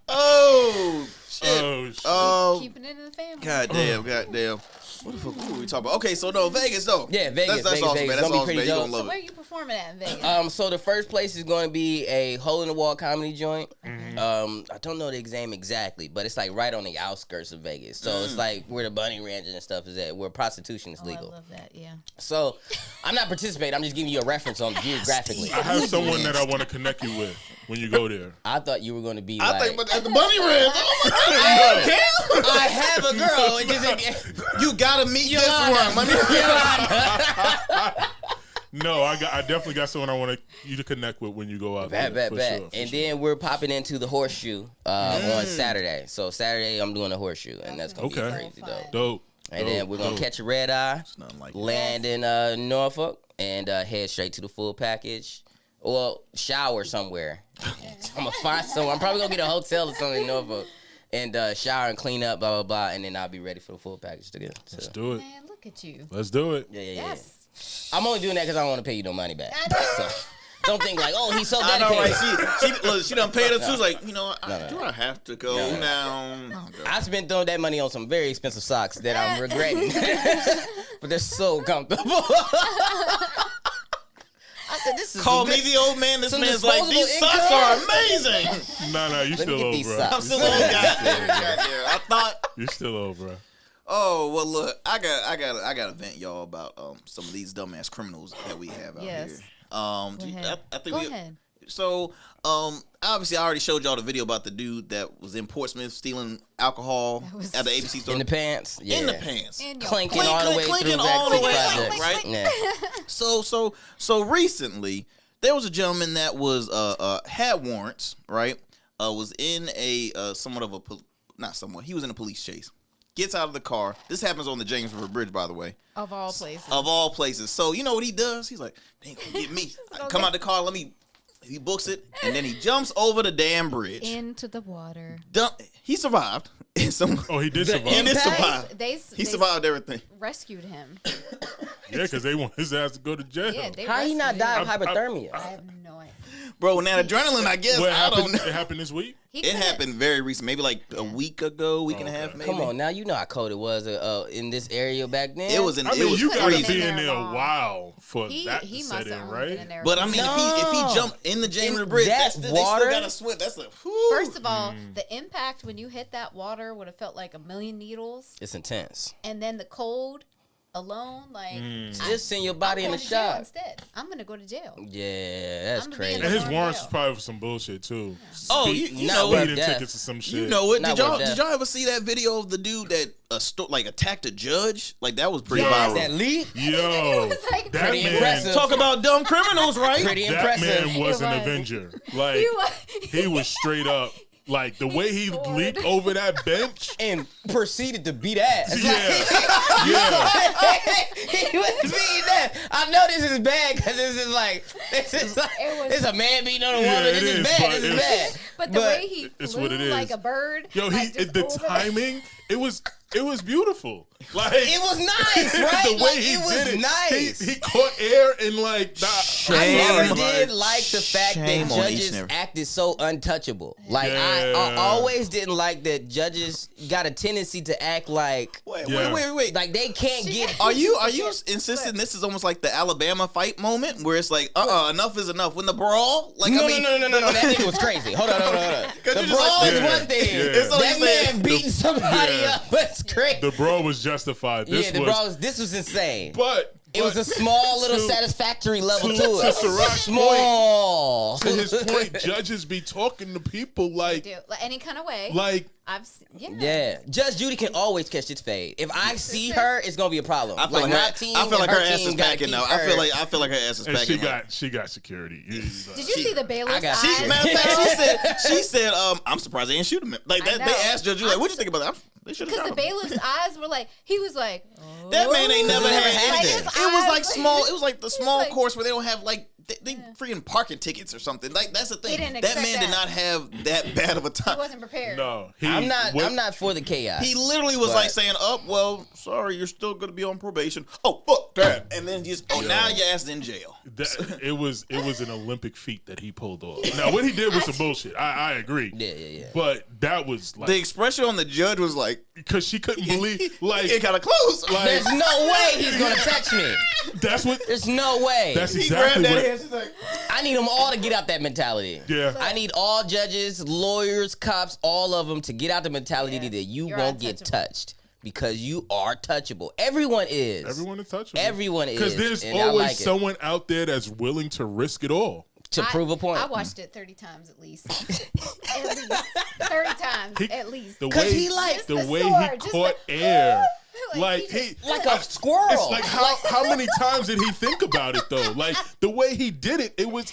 Oh shit. Oh, shit. Oh, Keeping it in the family. goddamn. What the fuck were we talking about? Okay, so no, Vegas though. Yeah, Vegas. That's awesome, man. That's Gonna be awesome, pretty man. You dope. gonna So love where are it. you performing at in Vegas? So the first place is going to be a hole-in-the-wall comedy joint. I don't know the name exactly, but it's like right on the outskirts of Vegas. So it's like where the bunny ranches and stuff is at, where prostitution is legal. I love that. Yeah. So I'm not participating. I'm just giving you a reference on geographically. I have someone that I want to connect you with when you go there. I thought you were going to be I like, think, but at the Bunny Ranch, oh my God, I have a girl. It just, you gotta meet this one. Let me No, I definitely got someone I want you to connect with when you go out there. Bet. For sure, for And sure. then we're popping into the horseshoe on Saturday. So Saturday I'm doing a horseshoe, and that's gonna be Okay. crazy though. Dope. And then we're gonna catch a red eye, nothing like that. land in Norfolk, and head straight to the full package. Or shower somewhere. I'm gonna find somewhere. I'm probably gonna get a hotel or something in Norfolk, and shower and clean up, blah blah blah, and then I'll be ready for the full package to get. So. Let's do it. Man, look at you. Let's do it. Yeah. Yes. I'm only doing that because I don't want to pay you no money back. So don't think like, oh, he's so I dedicated. know, right? She done paid us. She was like, you know, No. do I have to go now? No. I spent throwing that money on some very expensive socks that I'm regretting, but they're so comfortable. I said, "This is Call me the old man. This some man's like, these disposable socks income? are amazing. Nah, you Let me still get old, these bro. socks. I'm still old. Goddamn. I thought. You're still old, bro. Oh well, look, I got to vent y'all about some of these dumbass criminals that we have out Yes. here. Go ahead. I think Go ahead. So, obviously, I already showed y'all the video about the dude that was in Portsmouth stealing alcohol was- at the ABC store. in the pants, yeah. In the pants. In your clinking Clink, all the way clink, through clinking back all to the the way out, project, right? Yeah. So recently there was a gentleman that was had warrants, right? Was in a somewhat of a not somewhat. He was in a police chase. Gets out of the car. This happens on the James River Bridge, by the way. Of all places. Of all places. So you know what he does? He's like, they ain't gonna get me. Come out the car. He books it, and then he jumps over the damn bridge. Into the water. He survived. Oh, he did survive. He did impact? survive. They He survived everything. rescued him. Yeah, because they want his ass to go to jail. Yeah, they How he not rescued die him. of hypothermia? I have no idea. Bro, now adrenaline, I guess. What I don't happened? know. It happened this week. He It could've- happened very recent, maybe like a week ago, week and a half, maybe. Come on, now you know how cold it was in this area back then. It was in. I it mean, was you gotta freezing. be in there there a long. while for He that to must set have in, only been in right? there. But I mean, if he No. jumped in the James In River Bridge, that they still water? gotta swim. That's a whew. First of all, the impact when you hit that water would have felt like a million needles, It's intense. and then the cold alone, like Just send your body in I'm the going to jail shot. instead. I'm gonna go to jail. Yeah, that's I'm gonna be crazy. in And his Long warrants jail. is probably for some bullshit too. Oh, Speed- you Not know worth it. speeding death. tickets or some shit. You know it. Not Did worth y'all death. ever see that video of the dude that like attacked a judge? Like that was pretty Yes. viral. That leap, Yo, was, like, that pretty man, impressive. Talk about dumb criminals, right? pretty that impressive. man was He an was. Avenger. Like He was- he was straight up. Like the way he soared. leaped over that bench. And proceeded to beat ass. Yeah, yeah. He was beating ass. I know this is bad because this is like It was- it's a man beating on a Yeah, woman. it This is is, bad. but This is it's- bad. But the way he it's flew what it is. like a bird. Yo, like, just the over timing. It was beautiful. Like It was nice, right? the way Like, he it was did it. nice. He caught air and like that. I never Shame. did like the fact Shame that on each judges and every- acted so untouchable. Like I Yeah. always didn't like that judges got a tendency to act like Wait, Yeah. wait. like they can't get. Are you insisting this is almost like the Alabama fight moment where it's like, enough is enough? When the brawl, like No, I mean, no. That nigga was crazy. Hold on. 'Cause The you just brawl like- is Yeah, one thing. yeah. It's only That saying- man beating somebody yeah. up was crazy. The brawl was justified. This Yeah, the was, brawl was. This was insane. but It was a small little satisfactory level to to it. Syrok's Small. to his point, judges be talking to people like do like any kind of way. like Yeah, Judge Judy can always catch this fade. If I see her, it's gonna be a problem. I feel like, my her, team I feel like and her ass team is gotta packing keep now. her. I feel like her ass is and packing. she got security. Did you see the bailiff's I got- eyes? She- Matter of fact, she said, I'm surprised they didn't shoot him. Like I that, know. they asked Judge, like, what you think about that? They should have Because shot the him. bailiff's eyes were like, he was like, That man ain't never never had had anything. this. It was like Eyes- small. It was like the small like- course where they don't have like they freaking parking tickets or something. Like that's the thing. didn't That expect man did that. not have that bad of a he time. wasn't prepared. No, I'm not for the chaos. He literally was But- like saying, "Oh, well, sorry, you're still gonna be on probation." Oh, fuck that! And then just, now your ass in jail. it was an Olympic feat that he pulled off. Now what he did was some bullshit. I agree. Yeah. But that was like The expression on the judge was like, because she couldn't believe like "It kind of close." like There's no way he's gonna touch me. that's what There's no way. that's he exactly grabbed that what hand. She's like, I need them all to get out that mentality. yeah. I need all judges, lawyers, cops, all of them to get out the mentality Yeah. that you You're won't get untouchable. touched because you are touchable. Everyone is. Everyone is touchable. Everyone Because is, there's and I always like it. someone out there that's willing to risk it all. to prove a point. I watched it 30 times at least. At least 30 times He- at least. The 'Cause way he like the the way sword, he just caught like, air Like Like a squirrel. It's like how many times did he think about it though? Like the way he did it, it was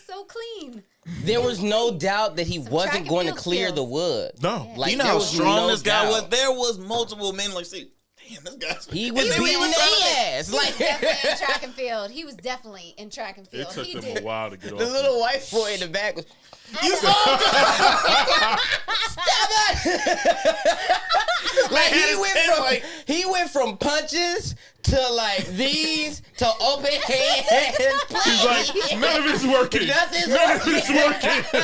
so clean. There was no doubt that he wasn't track and going to field clear skills. the wood. No. Like, You know there how was strong no this guy doubt. was? There was multiple men like, see, damn, this guy's... He was And then beating was trying to- their ass. Like Definitely in track and field. He was definitely in track and It field. took He them did. a while to get off. the little white boy in the back was. You saw him? Stop it! Like Had his he went from punches to like these to open hand. He's like, none of it's working. Nothing's None of it's working.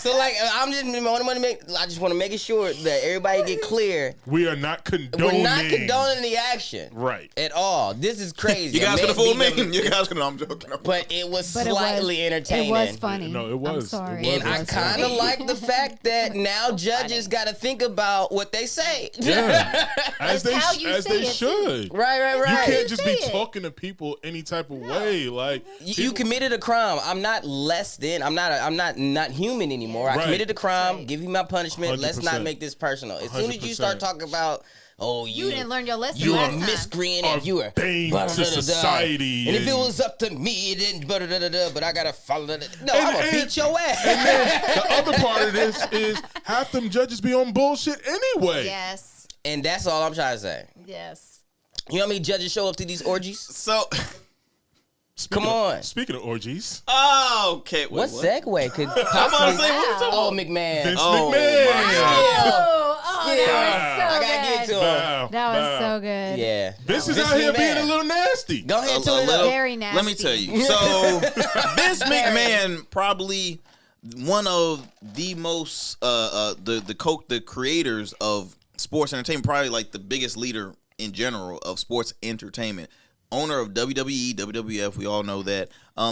So like I just want to make sure that everybody get clear. We are not condoning. We're not condoning the action, Right. At all. This is crazy. You guys A could have man fooled me. beat them- You guys could have... I'm joking. But it was But slightly entertaining. It was funny. No, it was. I'm sorry. It And I was. kind of like the fact that now judges got to think about what they say. Yeah. As they how you say it, too. should. Right. You can't just be say it. talking to people any type of way. Like You people- committed a crime. I'm not less than. I'm not human anymore. I Right. committed a crime. Right. Give you my punishment. Let's not 100%. make this personal. As soon as you 100%. start talking about, oh, You didn't learn your lesson you last a time. miscreant Are and you were bane to da-da-da-da-da. society And if it and- was up to me, it didn't. But I gotta follow that. No, And- I'm gonna and- beat your ass. The other part of this is half them judges be on bullshit anyway. Yes. And that's all I'm trying to say. Yes. You know how many judges show up to these orgies? So... Come on. Speaking of orgies, Oh, okay. Wait, What segue could I'm about to possibly? say, what you talking Oh, about? McMahon. Vince Oh, McMahon. Oh, Yeah. that was so I gotta get good. to him. Wow, That was wow. so good. Yeah. Vince is Vince out here McMahon. being a little nasty. Go ahead, A tune it little- up. Very nasty. Let me tell you. So Vince McMahon probably one of the most the creators of sports entertainment, probably like the biggest leader in general of sports entertainment. Owner of WWE, WWF, we all know that.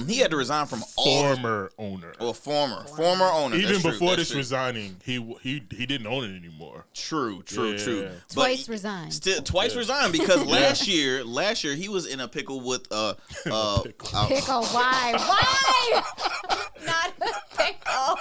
He had to resign from all Former owner. or former owner. Even That's true, before that's this true. resigning, he didn't own it anymore. True. Yeah. But Twice resigned. Still twice resigned because last year he was in a pickle with Pickle. Why? Why? Not a pickle.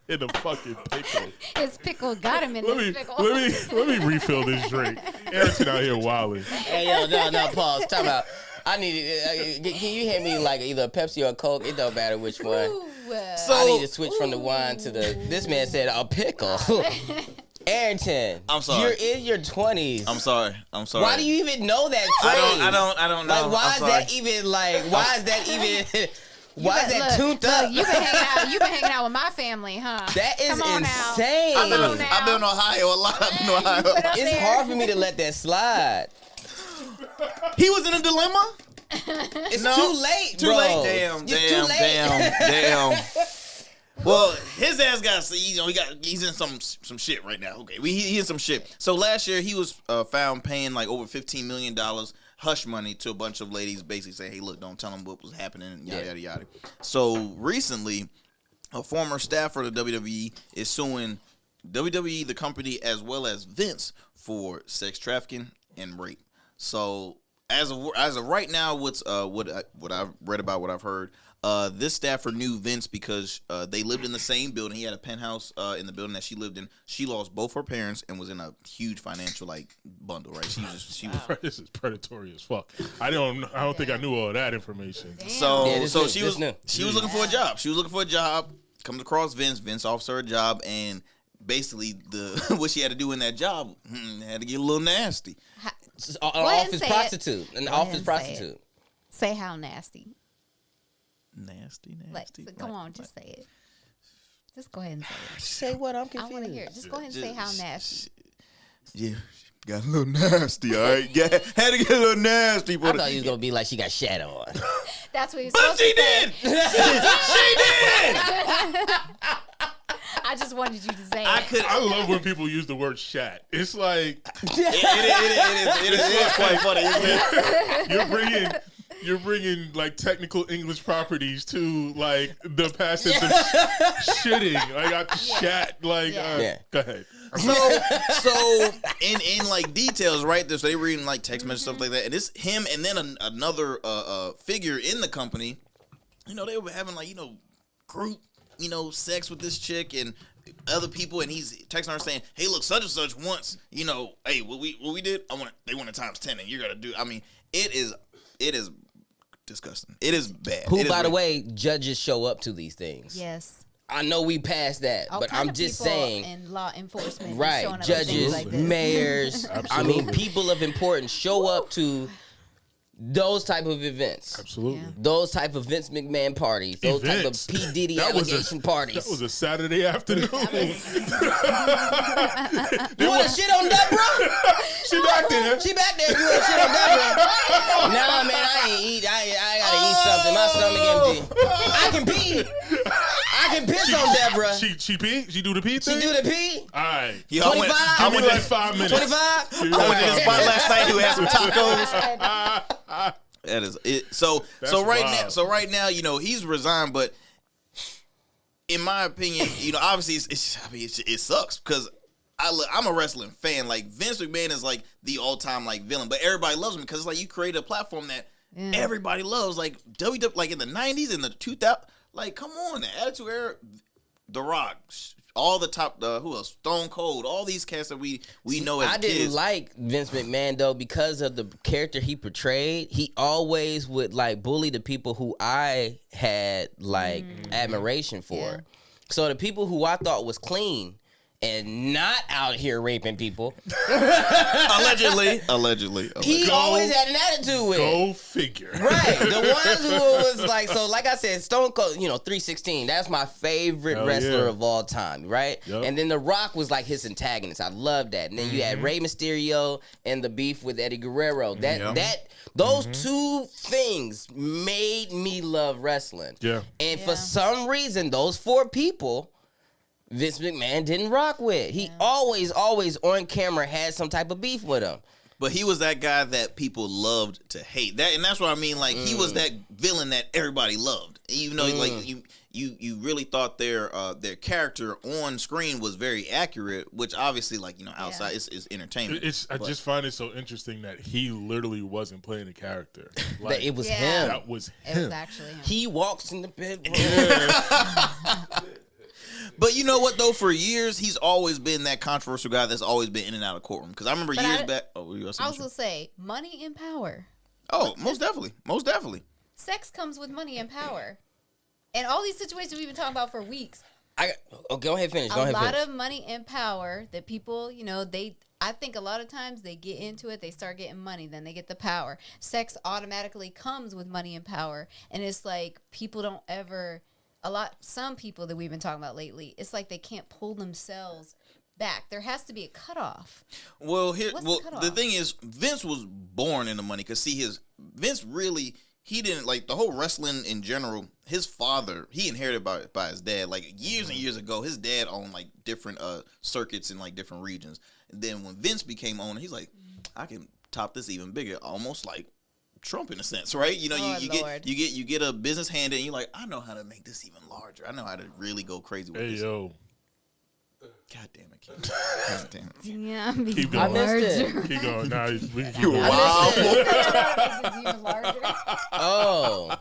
In a fucking pickle. His pickle got him in this pickle. Let me refill this drink. Arrington out here wilding. Hey, yo, no, pause. Time out. I need. Can you hand me like either a Pepsi or a Coke? It don't matter which one. Ooh, So- I need to switch from the wine to the. This man said a pickle. Arrington, I'm sorry. You're in your 20s. I'm sorry. Why do you even know that phrase? I don't know. Like, why I'm is sorry. that even like? Why is that even? Why is that tuned look, up? You've been hanging out with my family, huh? That is Come on now. insane. Come on now. I've been in Ohio a lot. I've been in Ohio. Put up It's there. hard for me to let that slide. He was in a dilemma. It's No, too late, Too bro. late. Damn. It's too late. Damn. Well, his ass got, he's in some shit right now. Okay, he in some shit. So last year he was found paying like over $15 million hush money to a bunch of ladies, basically saying, "Hey, look, don't tell them what was happening." Yada yada yada. So recently, a former staffer of the WWE is suing WWE, the company, as well as Vince for sex trafficking and rape. So as of right now, what I've read about, what I've heard, this staffer knew Vince because they lived in the same building. He had a penthouse in the building that she lived in. She lost both her parents and was in a huge financial bundle. Right? She was. This is predatory as fuck. I don't think I knew all that information. So Yeah, this so new, she this was new. she was looking for a job. She was looking for a job. Comes across Vince. Vince offers her a job, and basically what she had to do in that job had to get a little nasty. An ahead and office say it. prostitute. An Go office ahead and say prostitute. Say how nasty. Nasty. Come on, just say it. Just go ahead and say it. Say what? I'm I confused. want to hear it. Just go ahead and say how nasty. Yeah, got a little nasty. All right, had to get a little nasty. I thought he was gonna be like she got shat on. That's what you're But supposed she to say. did. She did. I just wanted you to say I it. could. I love when people use the word "shat." It's like It is quite funny, isn't it? you're bringing like technical English properties to like the passage of shitting. Like I shat. Like Yeah. go ahead. So in like details, right? So they reading like text messages, stuff like that, and it's him and then another figure in the company. You know, they were having like group sex with this chick, and other people, and he's texting her saying, "Hey, look, such and such wants, hey, what we did, they want it times 10, and you're gonna do." I mean, it is disgusting. It is bad. Who, by the way, judges show up to these things. Yes. I know we passed that, All but kind I'm of just people saying. in law enforcement, Right, showing up to things judges, like this. mayors, I mean, people of importance show up to those type of events. Absolutely. Yeah. Those type of Vince McMahon parties. Those Events. type of P. Diddy That was allegation parties. That was a Saturday afternoon. You want to shit on Deborah? She back there. She back there. You want to shit on Deborah? Nah, man, I ain't eat. I gotta eat something. My stomach empty. I can pee. I can piss on Deborah. She pee? She do the pee thing? She do the pee? All right. Yo, I went, 25? I Give went me to, like 5 minutes. 25? I went to the spot last night who had some tacos. Ah, That is it. So That's right now, he's resigned, but in my opinion, obviously it sucks because I'm a wrestling fan. Like Vince McMahon is like the all-time like villain, but everybody loves him because it's like you create a platform that everybody loves. Like WWE, like in the 90s, in the 2000s, like come on, the Attitude Era, The Rock, all the top, who else? Stone Cold, all these cats that we know as I didn't kids. like Vince McMahon though because of the character he portrayed. He always would like bully the people who I had like admiration for. Yeah. So the people who I thought was clean and not out here raping people, Allegedly. he always had an attitude with. Go figure. Right, the ones who was like, so like I said, Stone Cold, 316, that's my favorite Hell wrestler yeah. of all time, right? Yep. And then The Rock was like his antagonist. I love that. And then you had Rey Mysterio and the beef with Eddie Guerrero. Those two things made me love wrestling. Yeah. And for some reason, those four people, Vince McMahon didn't rock with. He always on camera had some type of beef with him. But he was that guy that people loved to hate. And that's what I mean. Like he was that villain that everybody loved. Even though like you really thought their character on screen was very accurate, which obviously outside is entertainment. I just find it so interesting that he literally wasn't playing a character. Like, That it was Yeah. him. that was It him. was actually him. He walks in the bedroom. But you know what though? For years he's always been that controversial guy that's always been in and out of courtroom. Because I remember But years I- back. Oh, you I was gonna say, money and power. Oh, most definitely. Sex comes with money and power. And all these situations we've been talking about for weeks. Go ahead, finish. A lot of money and power that people, I think a lot of times they get into it, they start getting money, then they get the power. Sex automatically comes with money and power. And it's like people don't ever, some people that we've been talking about lately, it's like they can't pull themselves back. There has to be a cutoff. Well, What's the cutoff? the thing is, Vince was born into money because Vince really. He didn't like the whole wrestling in general. His father, he inherited by his dad. Like years and years ago, his dad owned like different circuits in like different regions. And then when Vince became owner, he's like, I can top this even bigger, almost like Trump in a sense, right? You get a business hand and you're like, I know how to make this even larger. I know how to really go crazy with Hey, this. yo. God damn it, kid. God damn it. Yeah, I'm being Keep going. I missed it. larger. Keep going. Nah, we can keep You going. wild. It's even larger. Oh,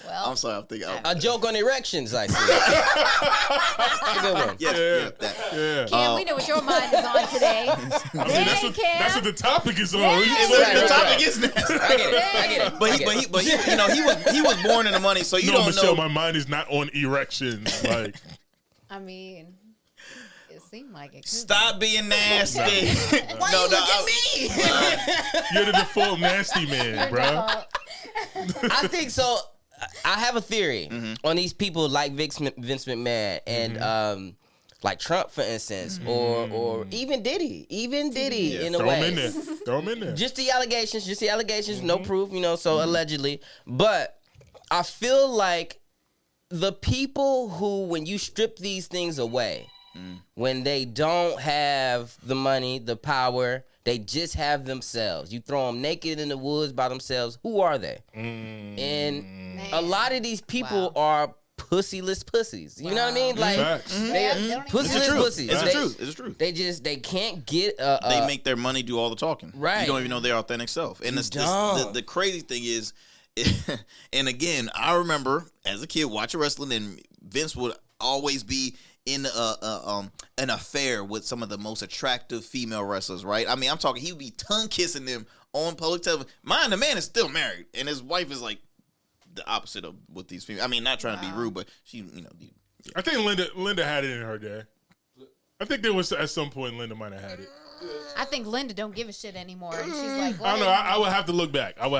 Well, I'm sorry, I'm thinking. a joke on erections, I see. That's a good one. Yeah, that. Yeah. Ken, we know what your mind is on today. I mean, Dang, Cam. that's what the topic is on. Yeah. The Right. topic is nasty. I get it. But he was born into money, so you No, don't Michelle, know. my mind is not on erections. Like, I mean, it seemed like it. Could Stop being nasty. Why you look at me? you're the default nasty man, be. bruh. I think so. I have a theory on these people like Vince McMahon and like Trump, for instance, or even Diddy, in a Throw him in way. there. Throw him in there. Just the allegations, no proof, so allegedly. But I feel like the people who, when you strip these things away, when they don't have the money, the power, they just have themselves. You throw them naked in the woods by themselves. Who are they? And a lot of these people are pussyless pussies. You know what I mean? Like Facts. they They don't even pussyless know. pussies. It's the They- truth. It's the truth. They can't get They make their money do all the talking. Right. You don't even know their authentic self. And don't. the crazy thing is, and again, I remember as a kid watching wrestling, and Vince would always be in an affair with some of the most attractive female wrestlers, right? I mean, I'm talking he would be tongue kissing them on public television. Mind the man is still married, and his wife is like the opposite of what these females. I mean, not trying to be rude, but she, I think Linda had it in her day. I think there was at some point Linda might have had it. I think Linda don't give a shit anymore. And she's like, I don't know. I would have to look back. And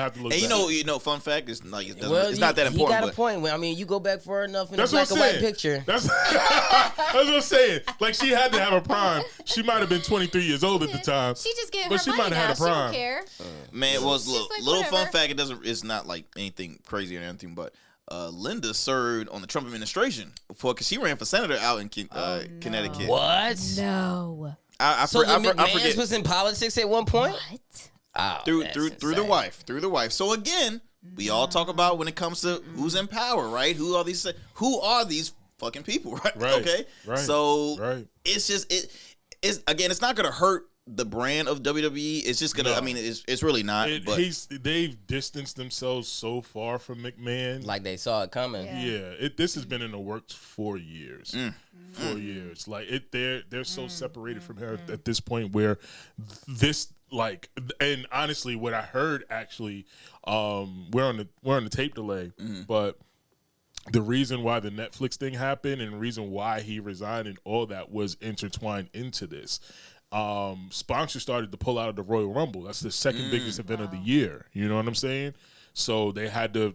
you know, fun fact is like it's not that important. He got but a point. I mean, you go back far enough in a That's black what and I'm white saying. picture. That's what I'm saying. Like she had to have a prime. She might have been 23 years old at the time. She just getting but her she money might have now. had a She don't prime. care. Man, well, She's look, like, little fun whatever. fact. It's not like anything crazy or anything, but Linda served on the Trump administration because she ran for senator out in Connecticut. What? No. I So the forget McMahons was in politics at one point? What? Oh, through that's the insane. wife. So again, we all talk about when it comes to who's in power, right? Who are these fucking people, right? Right, Okay. right, So right. it's just it's not gonna hurt the brand of WWE. It's just gonna. No. I mean, it's really not. But They've distanced themselves so far from McMahon. Like they saw it coming. Yeah, this has been in the works for years. 4 years. Like they're so separated from her at this point where this like, and honestly, what I heard actually, we're on the tape delay, but the reason why the Netflix thing happened and the reason why he resigned and all that was intertwined into this. Sponsors started to pull out of the Royal Rumble. That's the second biggest event of the year. You know what I'm saying? So they had to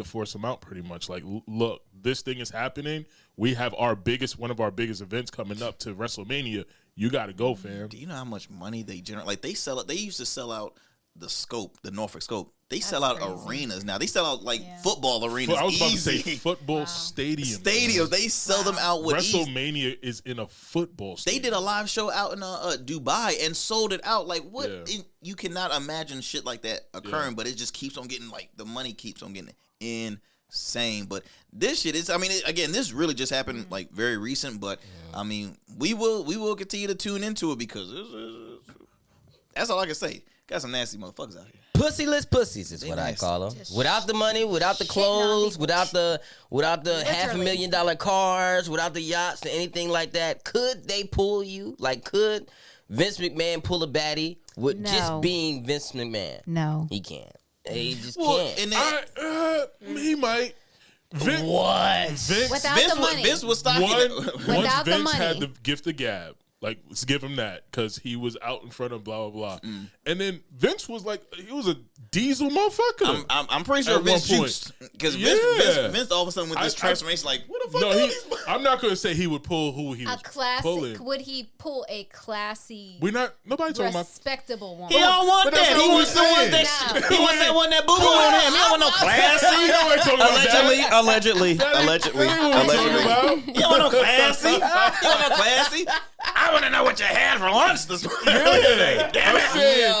force him out pretty much. Like, look, this thing is happening. We have one of our biggest events coming up to WrestleMania. You got to go, fam. do you know how much money they generate? Like they used to sell out the Norfolk Scope. They sell out crazy. arenas now. They sell out like football arenas. I was about easy. to say football stadiums. Stadiums. They sell them out with ease. WrestleMania is in a football They stadium. did a live show out in Dubai and sold it out. Like what? Yeah. You cannot imagine shit like that occurring, but it just keeps on getting like the money keeps on getting insane. But this shit is. I mean, again, this really just happened like very recent. But I mean, we will continue to tune into it because that's all I can say. Got some nasty motherfuckers out here. Pussyless pussies is They what nasty. I call them. Just Without the money, without the shitting on clothes, people. without the $500,000 cars, without the yachts or anything like that. Could they pull you? Like, could Vince McMahon pull a baddie with No. just being Vince McMahon? No. He can't. He just Well, can't. and then, He might. What? Vince, Without Vince, the money. Vince was stocking once Without the Vince had money. the gift of gab, like let's give him that because he was out in front of blah blah blah, and then Vince was like he was a diesel motherfucker. I'm pretty sure At Vince one juiced because Yeah. Vince all of a sudden with this transformation, like what the fuck? no, are these? I'm not gonna say he would pull who he A was classic. pulling. Would he pull a classy, Nobody talking about. respectable woman? He don't want But that's that. not He what wants the we're one saying. that he wants that one that boo boo on him. He don't want no classy. Nobody talking about that. Allegedly. That ain't what we talking about. You don't want no classy. You don't want no classy. I want to know what you had for lunch this morning. Yeah. Damn I'm it. saying,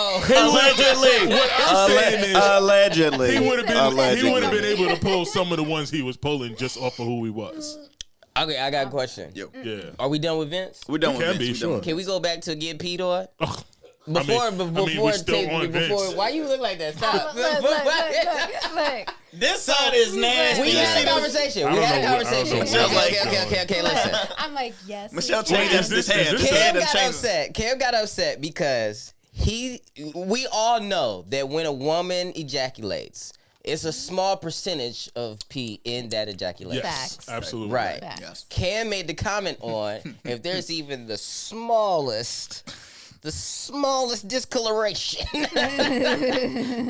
Allegedly. what I'm saying is Allegedly. he would have been Allegedly. able to pull some of the ones he was pulling just off of who he was. Okay, I got a question. Yo, Yeah. Are we done with Vince? we're done We with can Vince. be, We're done sure. with Can we go back to get peed on? Ugh. Before, we still on Vince. why you look like that? Stop. Look. This side is nasty. We You had see a this? conversation. I We don't had a know what- I don't know conversation. what Okay, Michelle's okay, okay, listen. I'm like, yes. Michelle we changed can. is this this- head. is This this- head Cam done got changed. upset. Cam got upset because we all know that when a woman ejaculates, it's a small percentage of pee in that ejaculation. Yes, Facts. absolutely. Right. Facts. Yes. Cam made the comment on if there's even the smallest discoloration,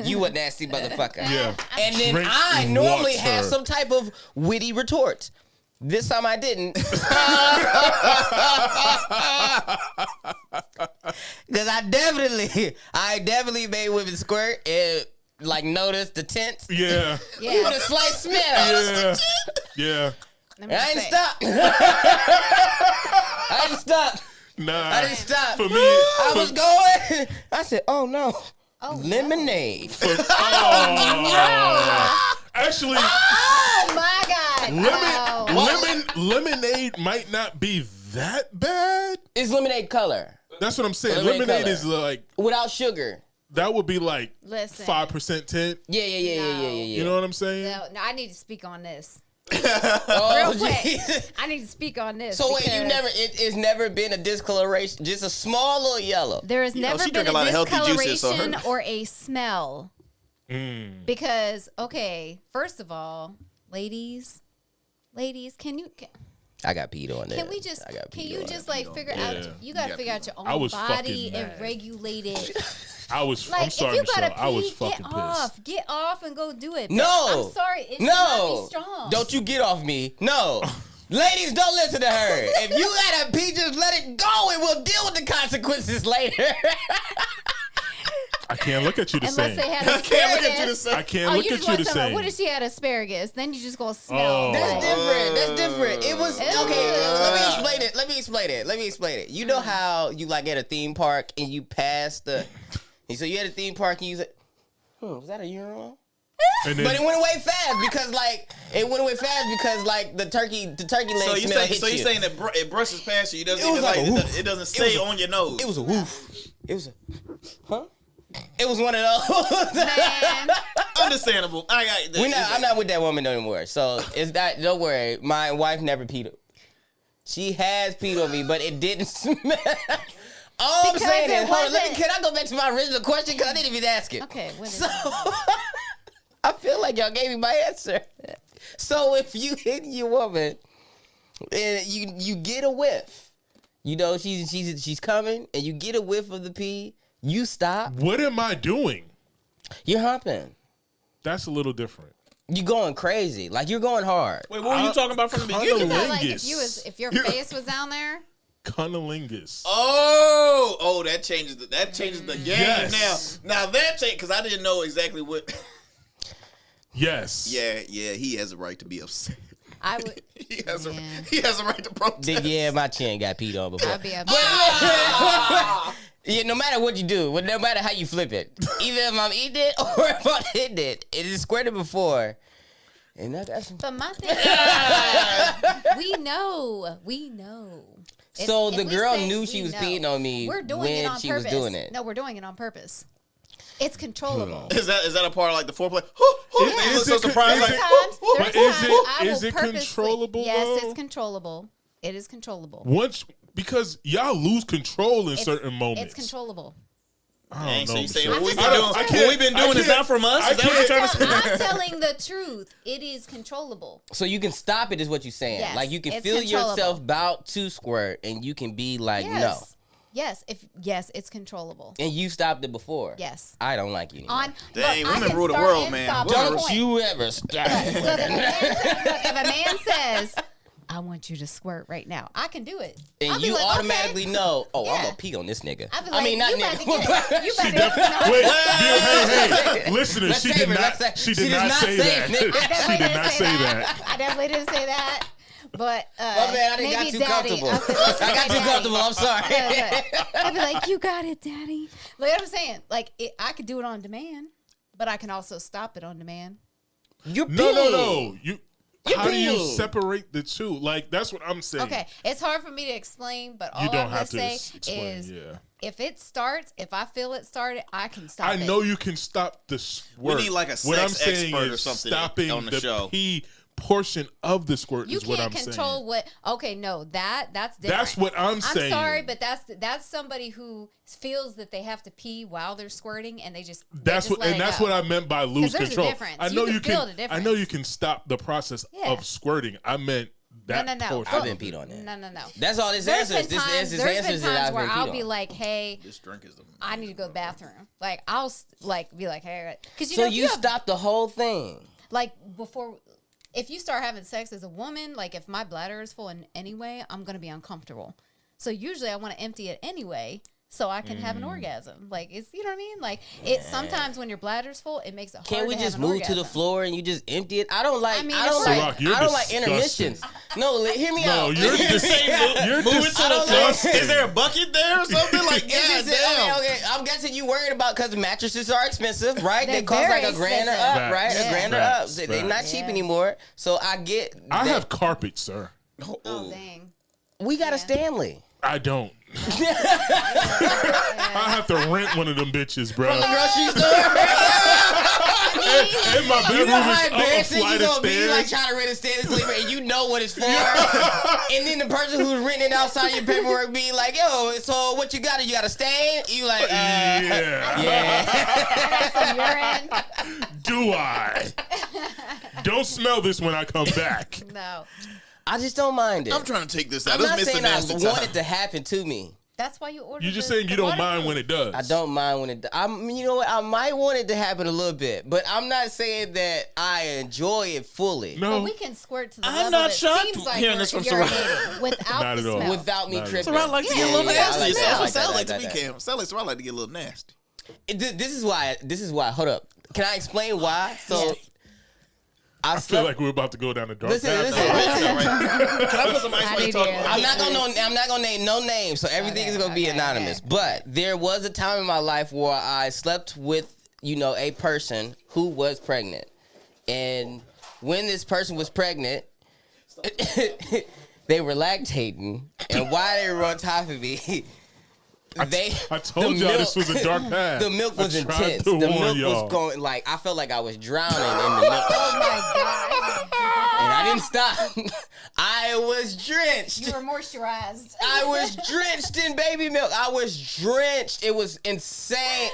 you a nasty motherfucker. Yeah. And then Drink I normally have water. some type of witty retort. This time I didn't. Because I definitely made women squirt and like notice the tint. Yeah. You would have slight smell. Yeah. Yeah. Let me I ain't say. stopped. I didn't stop. Nah. I didn't stop. For me, I was going. I said, "Oh no, Oh, lemonade." actually, Oh my God. Oh. lemonade might not be that bad. It's lemonade color That's what I'm saying. Lemonade Lemonade color. is like without sugar. that would be like Listen. 5% tint. Yeah. No. You know what I'm saying? No, I need to speak on this. Oh, Real quick. Jesus. I need to speak on this. So wait, because it's never been a discoloration, just a small little yellow. there has You know, never she been drink a lot of a healthy juices, so her- discoloration or a smell. Because first of all, ladies, can you? I got peed on. Can we just? I got Can peed you on just it. like figure out? You gotta figure out your I own was body fucking and mad. regulate it. I'm Like sorry, if you Michelle. gotta I was pee, fucking pissed. get off, and go do it. But No. I'm sorry. It should No, not be strong. don't you get off me. No. Ladies, don't listen to her. If you gotta pee, just let it go and we'll deal with the consequences later. I can't look at you the Unless same. they had I can't look at you the asparagus. same. I can't Oh, look you at just you want the to same. What if she had asparagus? Then you just gonna smell. Oh. That's different. That's different. It was okay. Let me explain it. You know how you like at a theme park and you pass the. So you at a theme park and you say, was that a urinal? And But it then, went away fast because the turkey leg So you smell say, hit so you you. saying that it brushes past you? It doesn't It was even like a like woof. it doesn't stay was a- on your nose. It was a woof. It was a, huh? It was one of those. Man, Understandable. I'm not with that woman anymore. So it's not. Don't worry. My wife never peed. She has peed on me, but it didn't smell. All I'm Because saying it is, hold on. wasn't- Can I go back to my original question? Because I didn't even ask it. okay. What is So it? I feel like y'all gave me my answer. So if you hit your woman and you get a whiff, you know she's coming, and you get a whiff of the pee, you stop. what am I doing? You're humping. That's a little different. You going crazy. Like you're going hard. Wait, what were you talking about from the Cunnilingus. beginning? You know, like Lingus. if your face was down there. Cunnilingus. Oh, that changes the game Yes. now. Now that change because I didn't know exactly what. Yes. Yeah, he has a right to be upset. I would. He has Yeah. he has a right to protest. Yeah, my chin got peed on before. I'd be upset. Yeah, no matter what you do, no matter how you flip it, either if I'm eating it or if I'm hitting it, it is squirted before. And I got some. But my thing is, we know. So If the we girl say knew we she was know, peeing on me we're doing it when on she purpose. was doing it. No, we're doing it on purpose. It's controllable. Is that a part of like the foreplay? They look so it- surprised. is Like, it- "Ooh, ooh, But ooh, is ooh, it- ooh." I will is it purposely- controllable, Yes, though? it's controllable. It is controllable. Once because y'all lose control in certain moments. It's controllable. I Dang, don't so know. you saying Michelle. what we've I been don't- doing? I can't- What we've been I doing is can't- not from us. I Is that what you're trying to say? I'm telling the truth. It is controllable. So you can stop it, is what you're saying. Yes, Like you can it's feel controllable. yourself about to squirt, and you can be like, no. Yes. Yes, it's controllable. And you stopped it before. Yes. I don't like you anymore. Dang, I women can rule the start world, and man. stop Women at a rule- Don't point. you ever stop. Look, if a man says, "I want you to squirt right now," I can do it. I'll And be you like, automatically okay. know, I'm Yeah. gonna pee on this nigga. I'll be I like, mean, not you better nigga. get it. You She better. Wait, hey, listeners, Let's she save did her, not. let's She say- did not say say that. it, nigga. She did not say that. I definitely didn't say that. But My bad, I didn't maybe got too daddy. comfortable. I said, let's I say got too daddy. comfortable. I'm sorry. I'd be like, "You got it, daddy." Like what I'm saying, like I could do it on demand, but I can also stop it on demand. You're No. peeing. How do you peeing. separate the two? Like that's what I'm saying. Okay, it's hard for me to explain, but all You don't I'm have gonna to say explain. is, Yeah. if it starts, if I feel it started, I can stop I it. know you can stop the squirt. We need, like, a What I'm sex saying expert or is something stopping on the show. pee portion of the squirt You is what I'm can't control saying. what. Okay, no, that's different. That's what I'm saying. sorry, but that's somebody who feels that they have to pee while they're squirting, and they just That's let what, and it that's go. what I meant by lose there's a control. difference. I You know can you feel can. the I know you difference. can stop the process Yeah. of squirting. I meant that No. portion. I've been peed on that. No. That's all this There's answers. been This times, answers there's been answers that times I've where been I'll peed be on. like, "Hey, This drink is the. I need to go to the bathroom." Like I'll like be like, "Hey," because So know if you have- stopped the whole thing. like before. If you start having sex as a woman, like if my bladder is full in any way, I'm gonna be uncomfortable. So usually I want to empty it anyway, so I can have an orgasm. Like it's, you know what I mean? Like it sometimes when your bladder's full, it makes it hard. Can't we to just have an move to the orgasm. floor and you just empty it? I don't like. I mean, I don't it's like. Syrok, you're I don't like disgusting. intermissions. No, hear me No, out. you're you're Move it to the floor. disgusting. Is there a bucket there or something? Like, It's God just- damn. okay. I'm guessing you worried about because mattresses are expensive, right? They're They cost like very $1,000 or up, expensive. right? Facts. $1,000 or up. Facts. They're not Facts. cheap Yeah. anymore. So I get. I that. have carpet, sir. Oh dang! We got a Yeah. Stanley. I don't. I have to rent one of them bitches, bro. From the grocery store. And my You know bedroom how is up a embarrassing you flight of gonna be like stairs. trying to rent a standing sleeper and you know what it's for, and then the person who's renting it outside your paperwork be like, "Yo, so what you got? You got a stain?" You like, Yeah. I got some urine. Do I? Don't smell this when I come back. No, I just don't mind it. I'm trying to take this out. I'm This not Mr. saying I Nasty want time. it to happen to me. that's why you ordered. You're just the- saying the you don't mind waterproof. when it does. I don't mind when it. You know what? I might want it to happen a little bit, but I'm not saying that I enjoy it fully. But No. we can squirt to the I'm level not that shocked seems like hearing we're this from urinating without Not the at all. smell. Without me Not at tripping. So I like to get a little Yeah, I nasty. like that. That's I what like that, sound I like to like me, that. Cam. Sound like I like to get a little nasty. This is why. Hold up. Can I explain why? So Yes. I I feel like we're about to go down a dark Listen, path. listen. Can I put some ice I while you need talk it. about I'm it? not gonna name no names, so everything is gonna be okay, anonymous. okay. But there was a time in my life where I slept with, a person who was pregnant, and when this person was pregnant, they were lactating, and while they were on top of me, I told the y'all this was a dark path. The milk was I tried intense. to The warn milk y'all. was going like I felt like I was drowning in the milk, Oh my god! and I didn't stop. I was drenched. You were moisturized. I was drenched in baby milk. I was drenched. It was insane.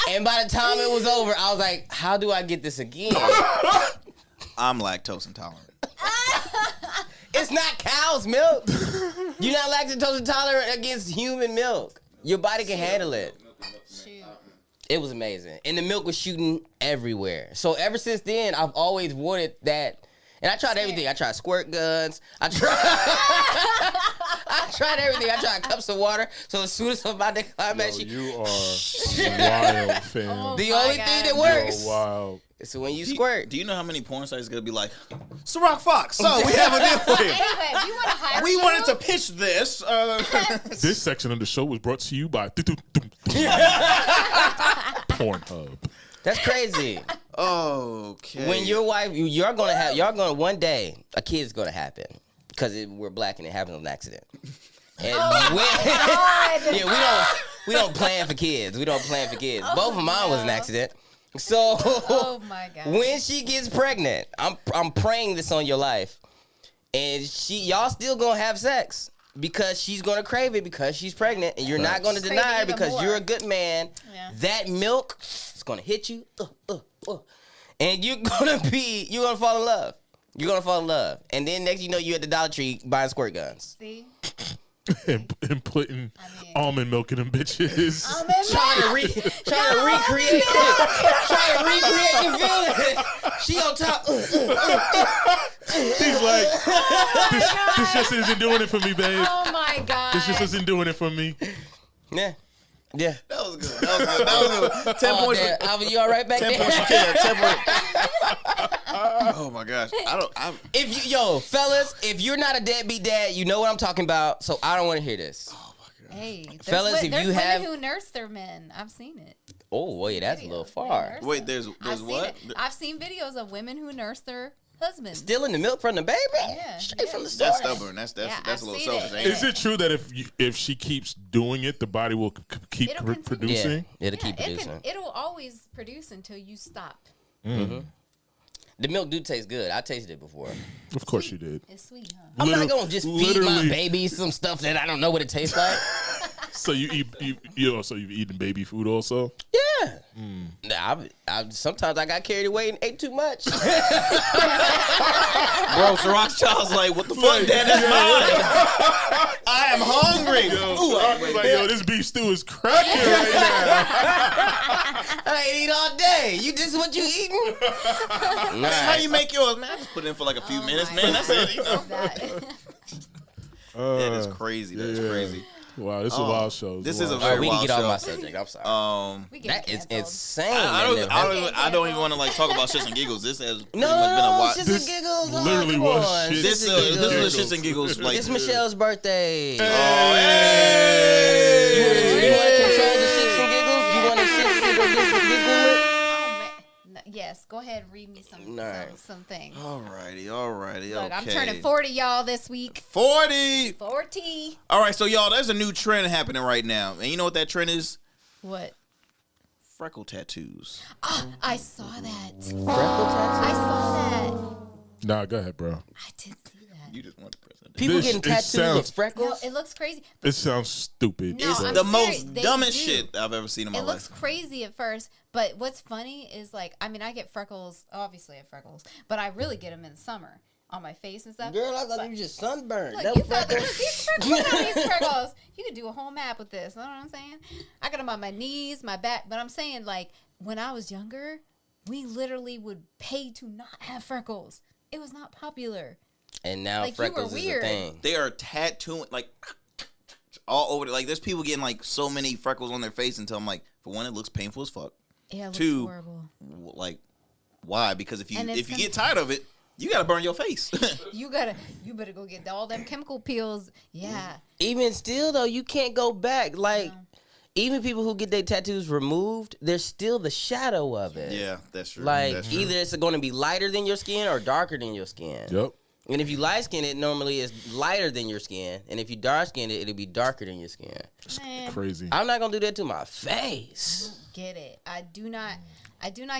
And by the time it was over, I was like, how do I get this again? I'm lactose intolerant. It's not cow's milk. You're not lactose intolerant against human milk. Your body can handle it. Shoot. It was amazing. And the milk was shooting everywhere. So ever since then, I've always wanted that. And I tried everything. I tried squirt guns. I tried everything. I tried cups of water. So as soon as I'm about to climax, Yo, you are wild, fam. Oh, the my only God. thing that You're works wild. is when you squirt. Do you know how many porn sites gonna be like, Syrok Foxx? So we have a deal for you. Anyway, if you want to hire We you, wanted to pitch this. This section of the show was brought to you by Pornhub. That's crazy. Okay. When your wife, y'all gonna one day a kid's gonna happen because we're black and it happens on accident. And God. yeah, we don't plan for kids. We don't plan for kids. Both of mine was an accident. So Oh my god! when she gets pregnant, I'm praying this on your life, and y'all still gonna have sex because she's gonna crave it because she's pregnant, and you're not gonna Crave deny it her even because more. you're a good man. Yeah. That milk is gonna hit you, and you're gonna fall in love. You're gonna fall in love, and then next you know you at the Dollar Tree buying squirt guns. See, and putting almond milk in them bitches. Trying to recreate the feeling. She on top. She's like, this just isn't doing it for me, babe. oh my god! This just isn't doing it for me. Yeah. That was good. That was good. 10 points. Damn. Alvin, you all right back 10 there? points for Cam. 10 points. Oh my gosh. Fellas, if you're not a deadbeat dad, you know what I'm talking about. So I don't want to hear this. Hey, there's Fellas, if there's you women have- who nurse their men. I've seen it. Oh, wait, that's a little far. Wait, there's I've seen what? it. I've seen videos of women who nurse their husbands. Stealing the milk from the baby? Yeah, Straight from the yeah. source. That's stubborn. That's Yeah, a I've little seen selfish. it. Ain't Is it true that if she keeps doing it, the body will keep It'll continue. Yeah, producing? it'll keep it producing. it'll always produce until you stop. The milk do taste good. I tasted it before. Of course you did. It's sweet, huh? I'm not going to just feed my literally. baby some stuff that I don't know what it tastes like. So you've eaten baby food also? Yeah. Sometimes I got carried away and ate too much. Bro, Syrok's child's like, what the fuck, Dad? That's mine. I am hungry. Ooh, I was like, yo, this beef stew is cracking right now. I ain't eat all day. This is what you eating? man, how you make yours, man? I just put it in for like a few minutes, my man. That's it. That. That is crazy. That's crazy. Wow, this is a wild show. This is a All very right, we can wild get off show. my subject. I'm sorry. We get That is canceled. insane. I don't even want to like talk about shits and giggles. This has pretty much been a No, while. shits This and giggles. literally come was on. shits This and is giggles. shits and giggles. Like It's Michelle's birthday. Oh, You hey! want to control the shits and giggles? You want to shits and giggle it? Oh, man. No, yes, go ahead and read me some things. Alrighty. Look, Okay. I'm turning 40, y'all, this week. 40. 40. All right, so y'all, there's a new trend happening right now, and you know what that trend is? What? freckle tattoos. I saw that. Freckle tattoo. I saw that. Nah, go ahead, bro. I did see that. You just want to press it. People This- getting it tattoos sounds- with freckles. No, it looks crazy. It sounds stupid. No, It's I'm the serious. most They dumbest do. shit I've ever seen in my It looks life. crazy at first, but what's funny is like, I mean, I get freckles. Obviously, I have freckles, but I really get them in summer on my face and stuff. Girl, I thought you were just sunburned. Look, That you was thought, look, freckles. these freckles, look at these freckles. You could do a whole map with this. You know what I'm saying? I got them on my knees, my back. But I'm saying, like, when I was younger, we literally would pay to not have freckles. It was not popular. And now Like, you were freckles is a weird. thing. They are tattooing like all over. Like there's people getting like so many freckles on their face until I'm like, for one, it looks painful as fuck. Yeah, it looks Two, horrible. like, why? Because if you And it's if you get tired of it, you gotta burn your face. You better go get all them chemical peels. Yeah. Even still, though, you can't go back. Like, No. even people who get their tattoos removed, there's still the shadow of it. Yeah, that's true. Like, That's true. either it's going to be lighter than your skin or darker than your skin. Yep. And if you light skin it, normally it's lighter than your skin. And if you dark skin it, it'll be darker than your skin. Man, Crazy. I'm not going to do that to my face. get it. I do not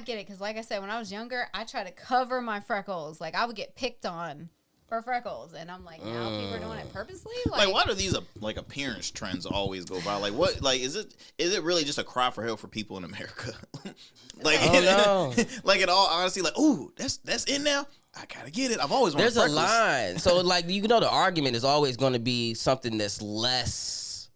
get it because, like I said, when I was younger, I tried to cover my freckles. Like, I would get picked on for freckles, and I'm like, now people are doing it purposely. Like, why do these like appearance trends always go by? Like, what? Like, is it really just a cry for help for people in America? Like, Oh, no. like in all honesty, like, ooh, that's in now. I gotta get it. I've always wanted There's a freckles. line. So, like, you know, the argument is always going to be something that's less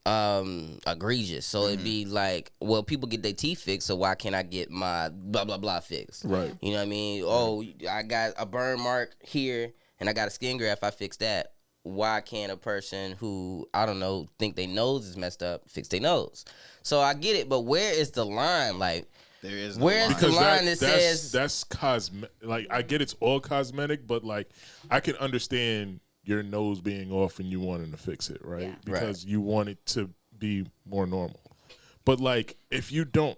egregious. So it'd be like, well, people get their teeth fixed, so why can't I get my blah blah blah fixed? Right. You know what I mean? Oh, I got a burn mark here, and I got a skin graft. I fix that. Why can't a person who, I don't know, think their nose is messed up fix their nose? So I get it, but where is the line? Like, There is no Where's line. the Because line that says- that's cosmetic. Like, I get it's all cosmetic, but like I can understand your nose being off and you wanting to fix it, right? Yeah. Because you want it to be more normal. But like if you don't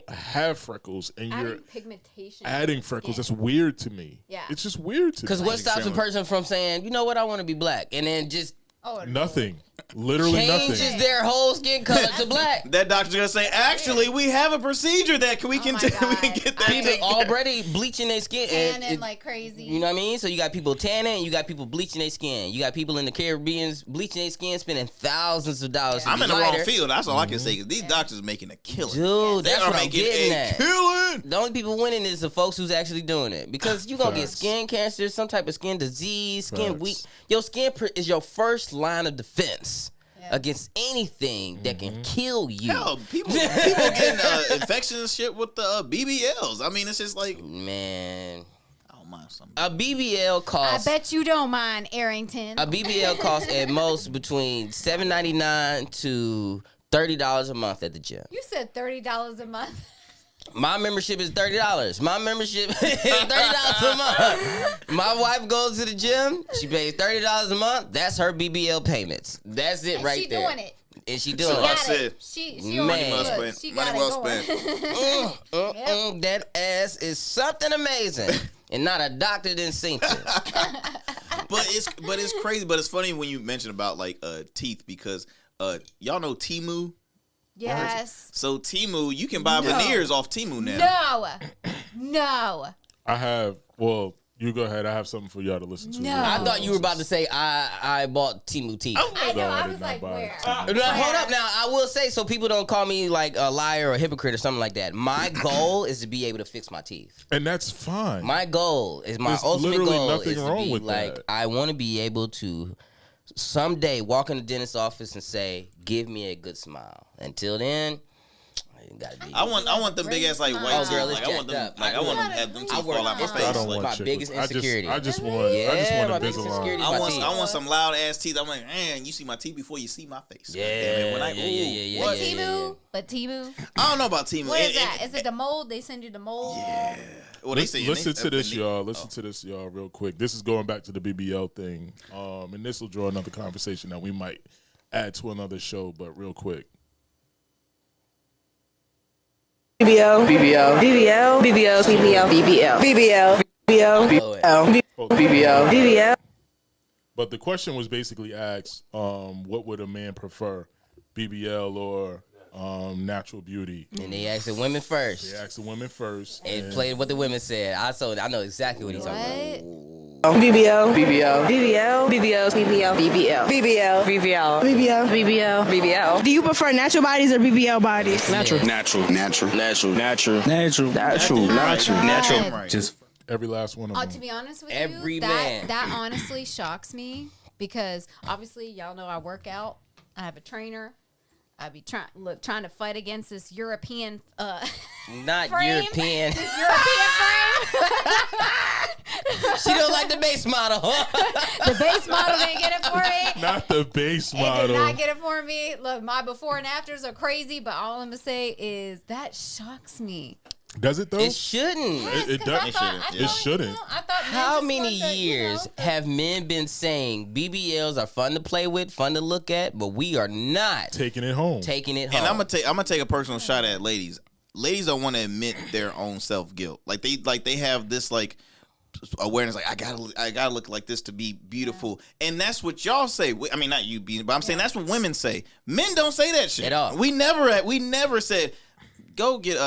have freckles and you're adding pigmentation? adding to the freckles, skin. that's weird to me. Yeah. It's just weird to because me. what stops a extremely. person from saying, you know what, I want to be black, and then just Oh, no. Nothing. Literally changes nothing. their whole skin color to black. That doctor's gonna say, actually, we have a procedure that we can my we can God. get that. People taken care of." already bleaching their skin. and Tanning like crazy. you know what I mean? So you got people tanning, and you got people bleaching their skin. You got people in the Caribbean bleaching their skin, spending thousands of dollars. to I'm be in the lighter. wrong field. That's all I can say. Because these doctors are making a killing. Dude, They that's are what I'm making getting a at. killing. The only people winning is the folks who's actually doing it, because you gonna get Facts. skin cancer, some type of skin disease, skin Facts. weak. Your skin is your first line of defense Yeah. against anything that can kill you. Hell, people getting infections and shit with the BBLs. I mean, it's just like, Man, I don't mind something. a BBL I costs. bet you don't mind, Arrington. A BBL costs at most between $7.99 to $30 a month at the gym. You said $30 a month. My membership is $30. My membership is $30 a month. My wife goes to the gym. She pays $30 a month. That's her BBL payments. That's it And right she there. doing it. And she She doing got it. I said, She money on well it good. spent. She Money got well it going. spent. That ass is something amazing. And not a doctor didn't sink it. But it's crazy. But it's funny when you mention about like teeth because y'all know Temu. Yes. So Temu, you can buy No. veneers off Temu now. No. I have. Well, you go ahead. I have something for y'all to listen to. No. I thought you were about to say I bought Timu teeth. I know. No, I I did was not like, buy where? it. Now, hold up. Now, I will say, so people don't call me like a liar or a hypocrite or something like that. My goal is to be able to fix my teeth. And that's fine. My goal is my There's ultimate literally goal nothing is to wrong be with like, that. I want to be able to someday walk in the dentist's office and say, give me a good smile. Until then, you gotta be. I want them big ass like white Oh, teeth. girl, it's like I want jacked them. up. Like I want them to have them I teeth work fall out my on face. I don't Like, want my chick biggest with- insecurity. I just want Yeah, my Invisalign. biggest insecurity. I my want teeth. I want some loud ass teeth. I'm like, man, you see my teeth before you see my face. Yeah, Goddamn it. When I, yeah, ooh, yeah, what? yeah, yeah. Timu? But Timu? I don't know about Temu. What is that? Is it the mold? They send you the mold? Well, they Listen, say listen to this, y'all. Oh. Listen to this, y'all, real quick. This is going back to the BBL thing, and this will draw another conversation that we might add to another show. But real quick, BBL, BBL, BBL, BBL, BBL, BBL, BBL, BBL, BBL, BBL. but the question was basically asked: what would a man prefer, BBL or natural beauty. And they asked the women first. They asked the women first. And played what the women said. I know exactly what he's talking about. BBL, BBL, BBL, BBL, BBL, BBL, BBL, BBL, BBL, BBL, BBL. Do you prefer natural bodies or BBL bodies? Natural. Just every last one of them. To be honest with Every you, man. that honestly shocks me because obviously y'all know I work out. I have a trainer. I be trying to fight against this European Not frame. European. This European frame. She don't like the base model. The base model didn't get it for me. Not the base It did model. not get it for me. Look, my before and afters are crazy, but all I'm gonna say is that shocks me. Does it though? It shouldn't. Yes, it 'cause does- I thought, it shouldn't. I thought men How just many want the, years have men been saying BBLs are fun to play with, fun to look at, but we are not Taking it home. taking it home? And I'm gonna take a personal shot at ladies. Ladies don't want to admit their own self guilt. Like they have this like awareness. Like I gotta look like this to be beautiful. And that's what y'all say. I mean, not you, but I'm saying that's what women say. Men don't say that shit At all. We never said go get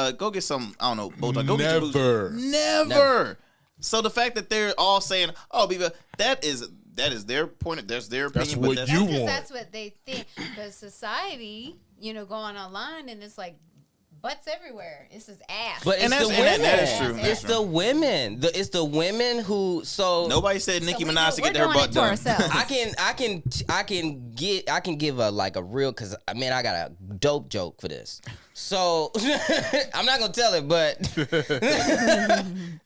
some, I don't know, Botox. Go get your boobs. Never. So the fact that they're all saying, "Oh, BBL," that is their point. That's their That's opinion. what but you Because want. that's what they think. Because society, going online and it's like butts everywhere. It's his ass. But it's And the that's- women. and that is true. It's the women. It's the women who. So Nobody said Nicki Minaj to we're get her doing butt it to done. ourselves. I can give a real, because I got a dope joke for this. So I'm not gonna tell it, but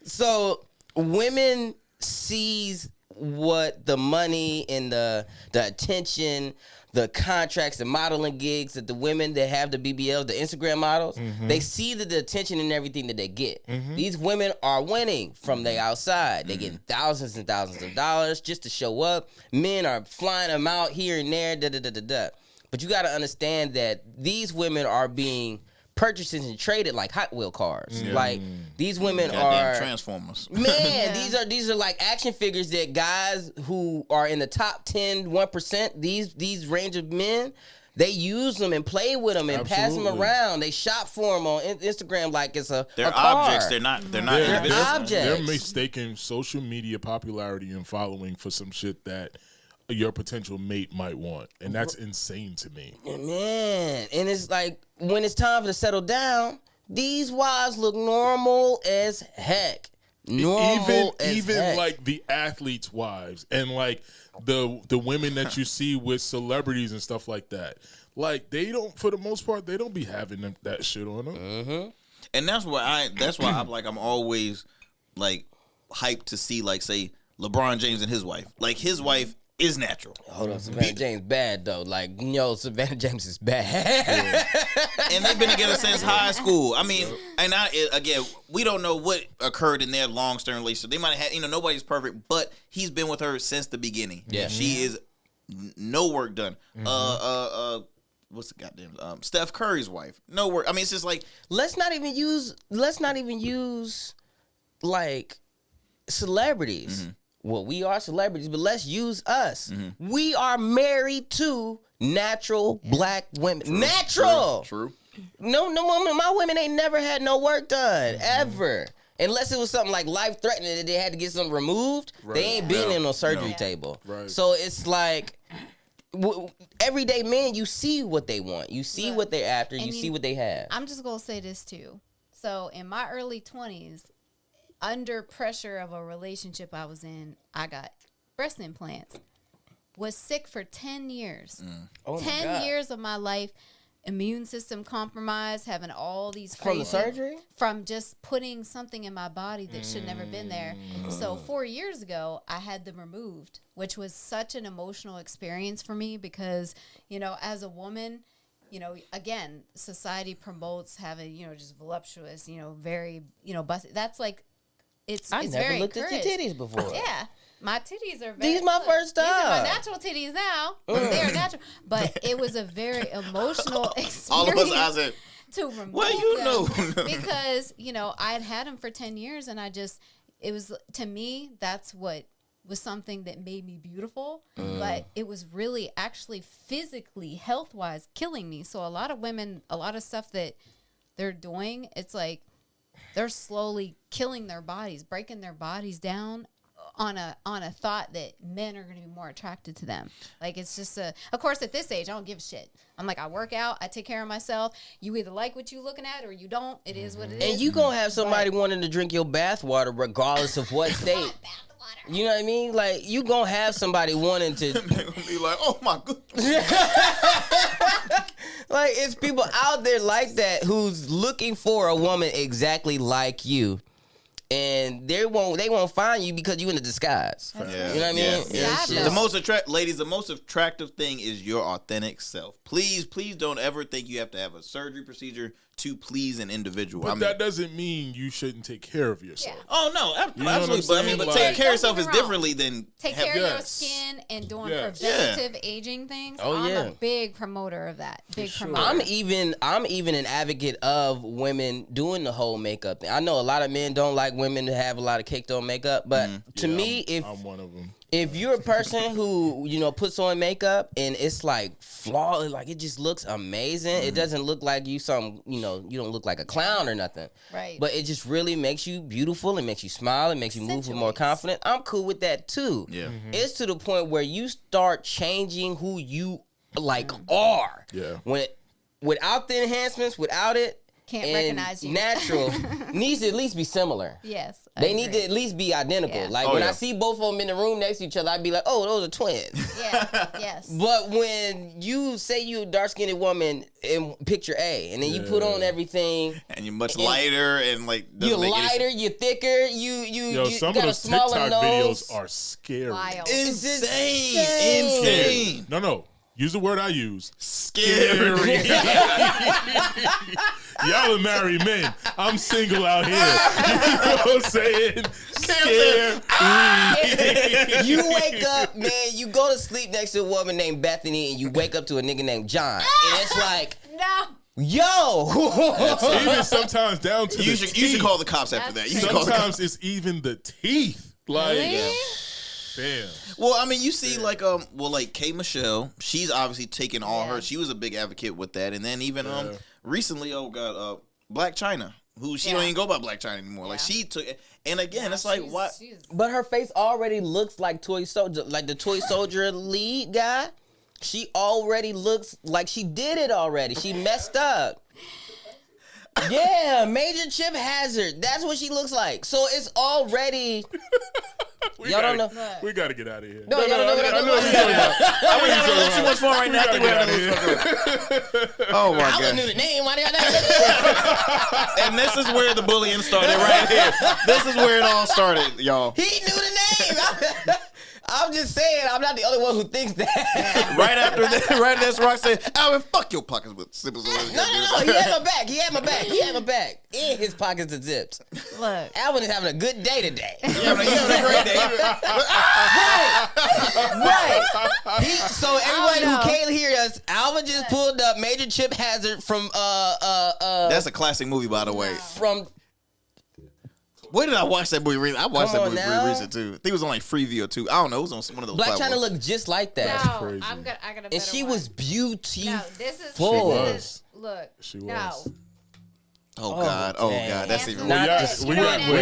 so women sees what the money and the attention, the contracts, the modeling gigs that the women that have the BBLs, the Instagram models, they see the attention and everything that they get. These women are winning from the outside. They getting thousands and thousands of dollars just to show up. Men are flying them out here and there, da. But you got to understand that these women are being purchased and traded like Hot Wheel cars. Like these women Goddamn are Transformers. Man, these are like action figures that guys who are in the top 10, 1%, these range of men, they use them and play with them and pass them Absolutely. around. They shop for them on Instagram like it's a They're car. objects. They're not They're individuals. objects. They're mistaking social media popularity and following for some shit that your potential mate might want, and that's insane to me. Man, and it's like when it's time to settle down, these wives look normal as heck. Normal as even heck. like the athletes' wives and like the women that you see with celebrities and stuff like that. Like they don't, for the most part, they don't be having that shit on them. And that's why I'm always like hyped to see, like, say LeBron James and his wife. Like his wife is natural. Hold on, Savannah James bad though. Like, Savannah James is bad. And they've been together since high school. I mean, and again, we don't know what occurred in their long-term relationship. They might have had, nobody's perfect, but he's been with her since the beginning. Yeah. She is no work done. What's the goddamn Steph Curry's wife? No work. I mean, it's just like let's not even use like celebrities. Well, we are celebrities, but let's use us. We are married to natural black women. Natural. True. No woman. My women ain't never had no work done ever. Unless it was something like life threatening that they had to get something removed. They ain't been in no surgery table. Right. So it's like everyday men, you see what they want. You see what they're after. You see what they have. I'm just gonna say this too. So in my early 20s, under pressure of a relationship I was in, I got breast implants. Was sick for 10 years. Oh my 10 God. years of my life, immune system compromised, having all these From the crazy- surgery? From just putting something in my body that should never been there. So 4 years ago, I had them removed, which was such an emotional experience for me because, as a woman, again, society promotes having, just voluptuous, very, busted. That's like, it's I it's never very looked at your encouraged. titties before. Yeah. My titties are very. These my first These are my time. natural titties now. They are natural. But it was a very emotional experience. All of us, I said, to remove well, you them know. because I had them for 10 years and it was, to me, that's what was something that made me beautiful, but it was really actually physically, health-wise, killing me. So a lot of women, a lot of stuff that they're doing, it's like they're slowly killing their bodies, breaking their bodies down on a thought that men are going to be more attracted to them. Like, it's just of course at this age I don't give a shit. I'm like, I work out, I take care of myself. You either like what you looking at or you don't. It is what it is. And you gonna have somebody wanting to drink your bath water regardless of what state. You know what I mean? Like, you gonna have somebody wanting to be like, oh my goodness. like, it's people out there like that who's looking for a woman exactly like you. And they won't find you because you in a disguise. Yeah. You know what I mean? Yeah. It's The just- most ladies, the most attractive thing is your authentic self. Please don't ever think you have to have a surgery procedure to please an individual. But that doesn't mean you shouldn't take care of yourself. Oh no, You know what I'm absolutely. saying? But Like- taking care of yourself Don't is get me wrong. differently than Take care of your Yes. skin and doing Yes. preventative aging things. Oh, I'm yeah. a big promoter of that. Big promoter. I'm even an advocate of women doing the whole makeup thing. I know a lot of men don't like women to have a lot of caked on makeup, but to me, I'm one of them. if you're a person who, you know, puts on makeup and it's like flawless, like it just looks amazing. It doesn't look like you you don't look like a clown or nothing. Right. But it just really makes you beautiful. It makes you smile. It makes you move with more Accentuates. confident. I'm cool with that too. Yeah. It's to the point where you start changing who you like are. Yeah. Without the enhancements, without it, Can't and recognize you. Natural needs to at least be similar. Yes. I They need agree. to at least be identical. Yeah. Like Oh, when yeah. I see both of them in the room next to each other, I'd be like, "Oh, those are twins." Yeah. Yes. But when you say you a dark-skinned woman in picture A, and then you put on everything, and you're much lighter and like you're doesn't make any lighter, you're thicker, you Some got of a those smaller TikTok nose. videos are scary. Wild. It's insane. No. Use the word I use. Scary. Y'all are married men. I'm single out here. You know what I'm saying? Scary. You wake up, man, you go to sleep next to a woman named Bethany, and you wake up to a nigga named John. And it's like, No. yo! Even sometimes down to You the should teeth. call the cops after that. That's You should call the cops. Sometimes it's even the teeth. Like, Really? damn. Well, I mean, you see, like K. Michele, she's obviously taken all her. She was a big advocate with that, and then even recently, Black China, who she don't even go by Black China anymore. Like she took, and again, it's like what? But her face already looks like Toy Soldier, like the Toy Soldier lead guy. She already looks like she did it already. She messed up. Yeah, Major Chip Hazard. That's what she looks like. So it's already. Y'all don't know. We got to get out of here. No, y'all don't know what I'm I talking know about. We having a little too much fun right now. I think we're having a little too much fun. Oh my I wouldn't god! know the name. Why did I know? And this is where the bullying started right here. This is where it all started, y'all. He knew the name. I'm just saying, I'm not the only one who thinks that. Right after this, Rock said, "Alvin, fuck your pockets with zippers." No. He had my back. He had my back. And his pockets are zipped. Look. Alvin is having a good day today. You having a great day. Right. So everybody know. who can't hear us, Alvin just pulled up Major Chip Hazard from That's a classic movie, by the way. from Where did I watch that movie? I watched Come that on movie now. recent too. I think it was on like Freeview or two. I don't know. It was on one of those. Black China platforms. looked just like that. No, crazy. I got a better And she one. was beautiful. No, this is look. She No. was. Oh God! Oh dang. God! That's Handsome even. Not worse.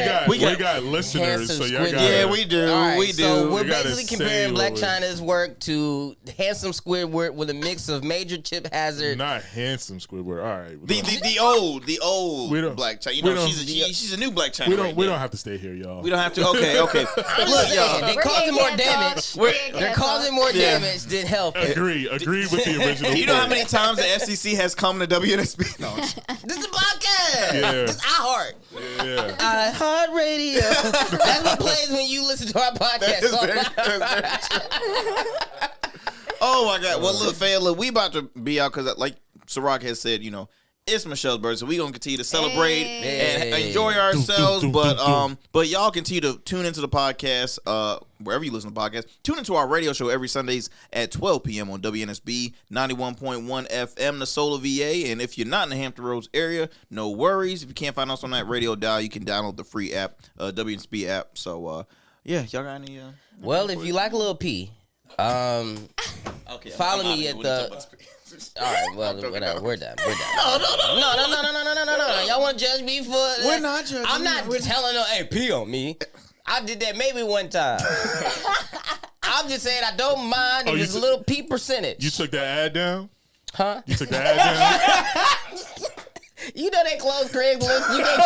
that We got listeners, Handsome so y'all squid. got Yeah, we do. All right, we do. So we're We gotta basically say comparing what Black we- China's work to Handsome Squidward with a mix of Major Chip Hazard. Not handsome Squidward. All right. The old We don't- Black China. You we know, don't- she's a new Black China. we right don't there. have to stay here, y'all. We don't have to. Okay. I'm Look, just saying, y'all. they We're causing more getting damage. canceled. They're causing more Yeah. damage than helping. Agree with the original. Do you know how point. many times the FCC has come to WNSB? No. This is a podcast. Yeah. This is iHeart. Yeah. iHeart Radio. That's what plays when you listen to our podcast. Oh my God! Well, look, fam, look, we about to be out because, like Syrok has said, you know, it's Michelle's birthday, so we gonna continue to celebrate and Hey. enjoy ourselves. Dum, dum, dum, dum. But y'all continue to tune into the podcast, wherever you listen to podcasts. Tune into our radio show every Sundays at 12 p.m. on WNSB 91.1 FM, the Solar VA. And if you're not in the Hampton Roads area, no worries. If you can't find us on that radio dial, you can download the free app, WNSB app. So Yeah, y'all got any? Well, if you like Lil P, Okay, follow me at the. All right, well, whatever. We're done. No. Y'all want to judge me for? We're not judging. I'm not telling no. Hey, P on me. I did that maybe one time. I'm just saying I don't mind if it's a little P percentage. You took that ad down? Huh? You took that ad down? You know they closed Craigslist. You can't.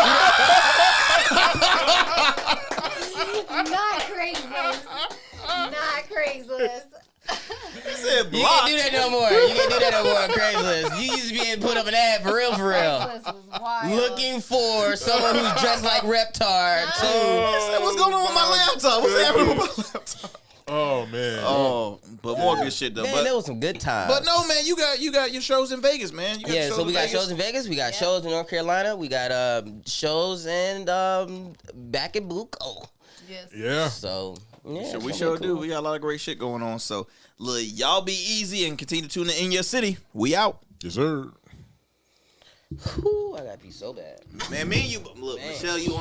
Not Craigslist. Not Craigslist. said You can't do that no more. You can't do that no more on Craigslist. You used to be able to put up an ad for real. Craigslist was wild. Looking for someone who's dressed like Reptar to. What's going on with my laptop? What's happening with my laptop? Oh man. Oh, but more good shit though. Man, there was some good times. But no, man, you got your shows in Vegas, man. Yeah, so we got shows in Vegas. We got shows in North Carolina. We got shows in back in Buco. Yes. Yeah. So yeah, We sure do. We got a lot of great shit going on. So look, y'all be easy and continue to tune in your city. We out. Yes, sir. Whew, I gotta be so bad. Man, me and you, look, Man. Michelle, you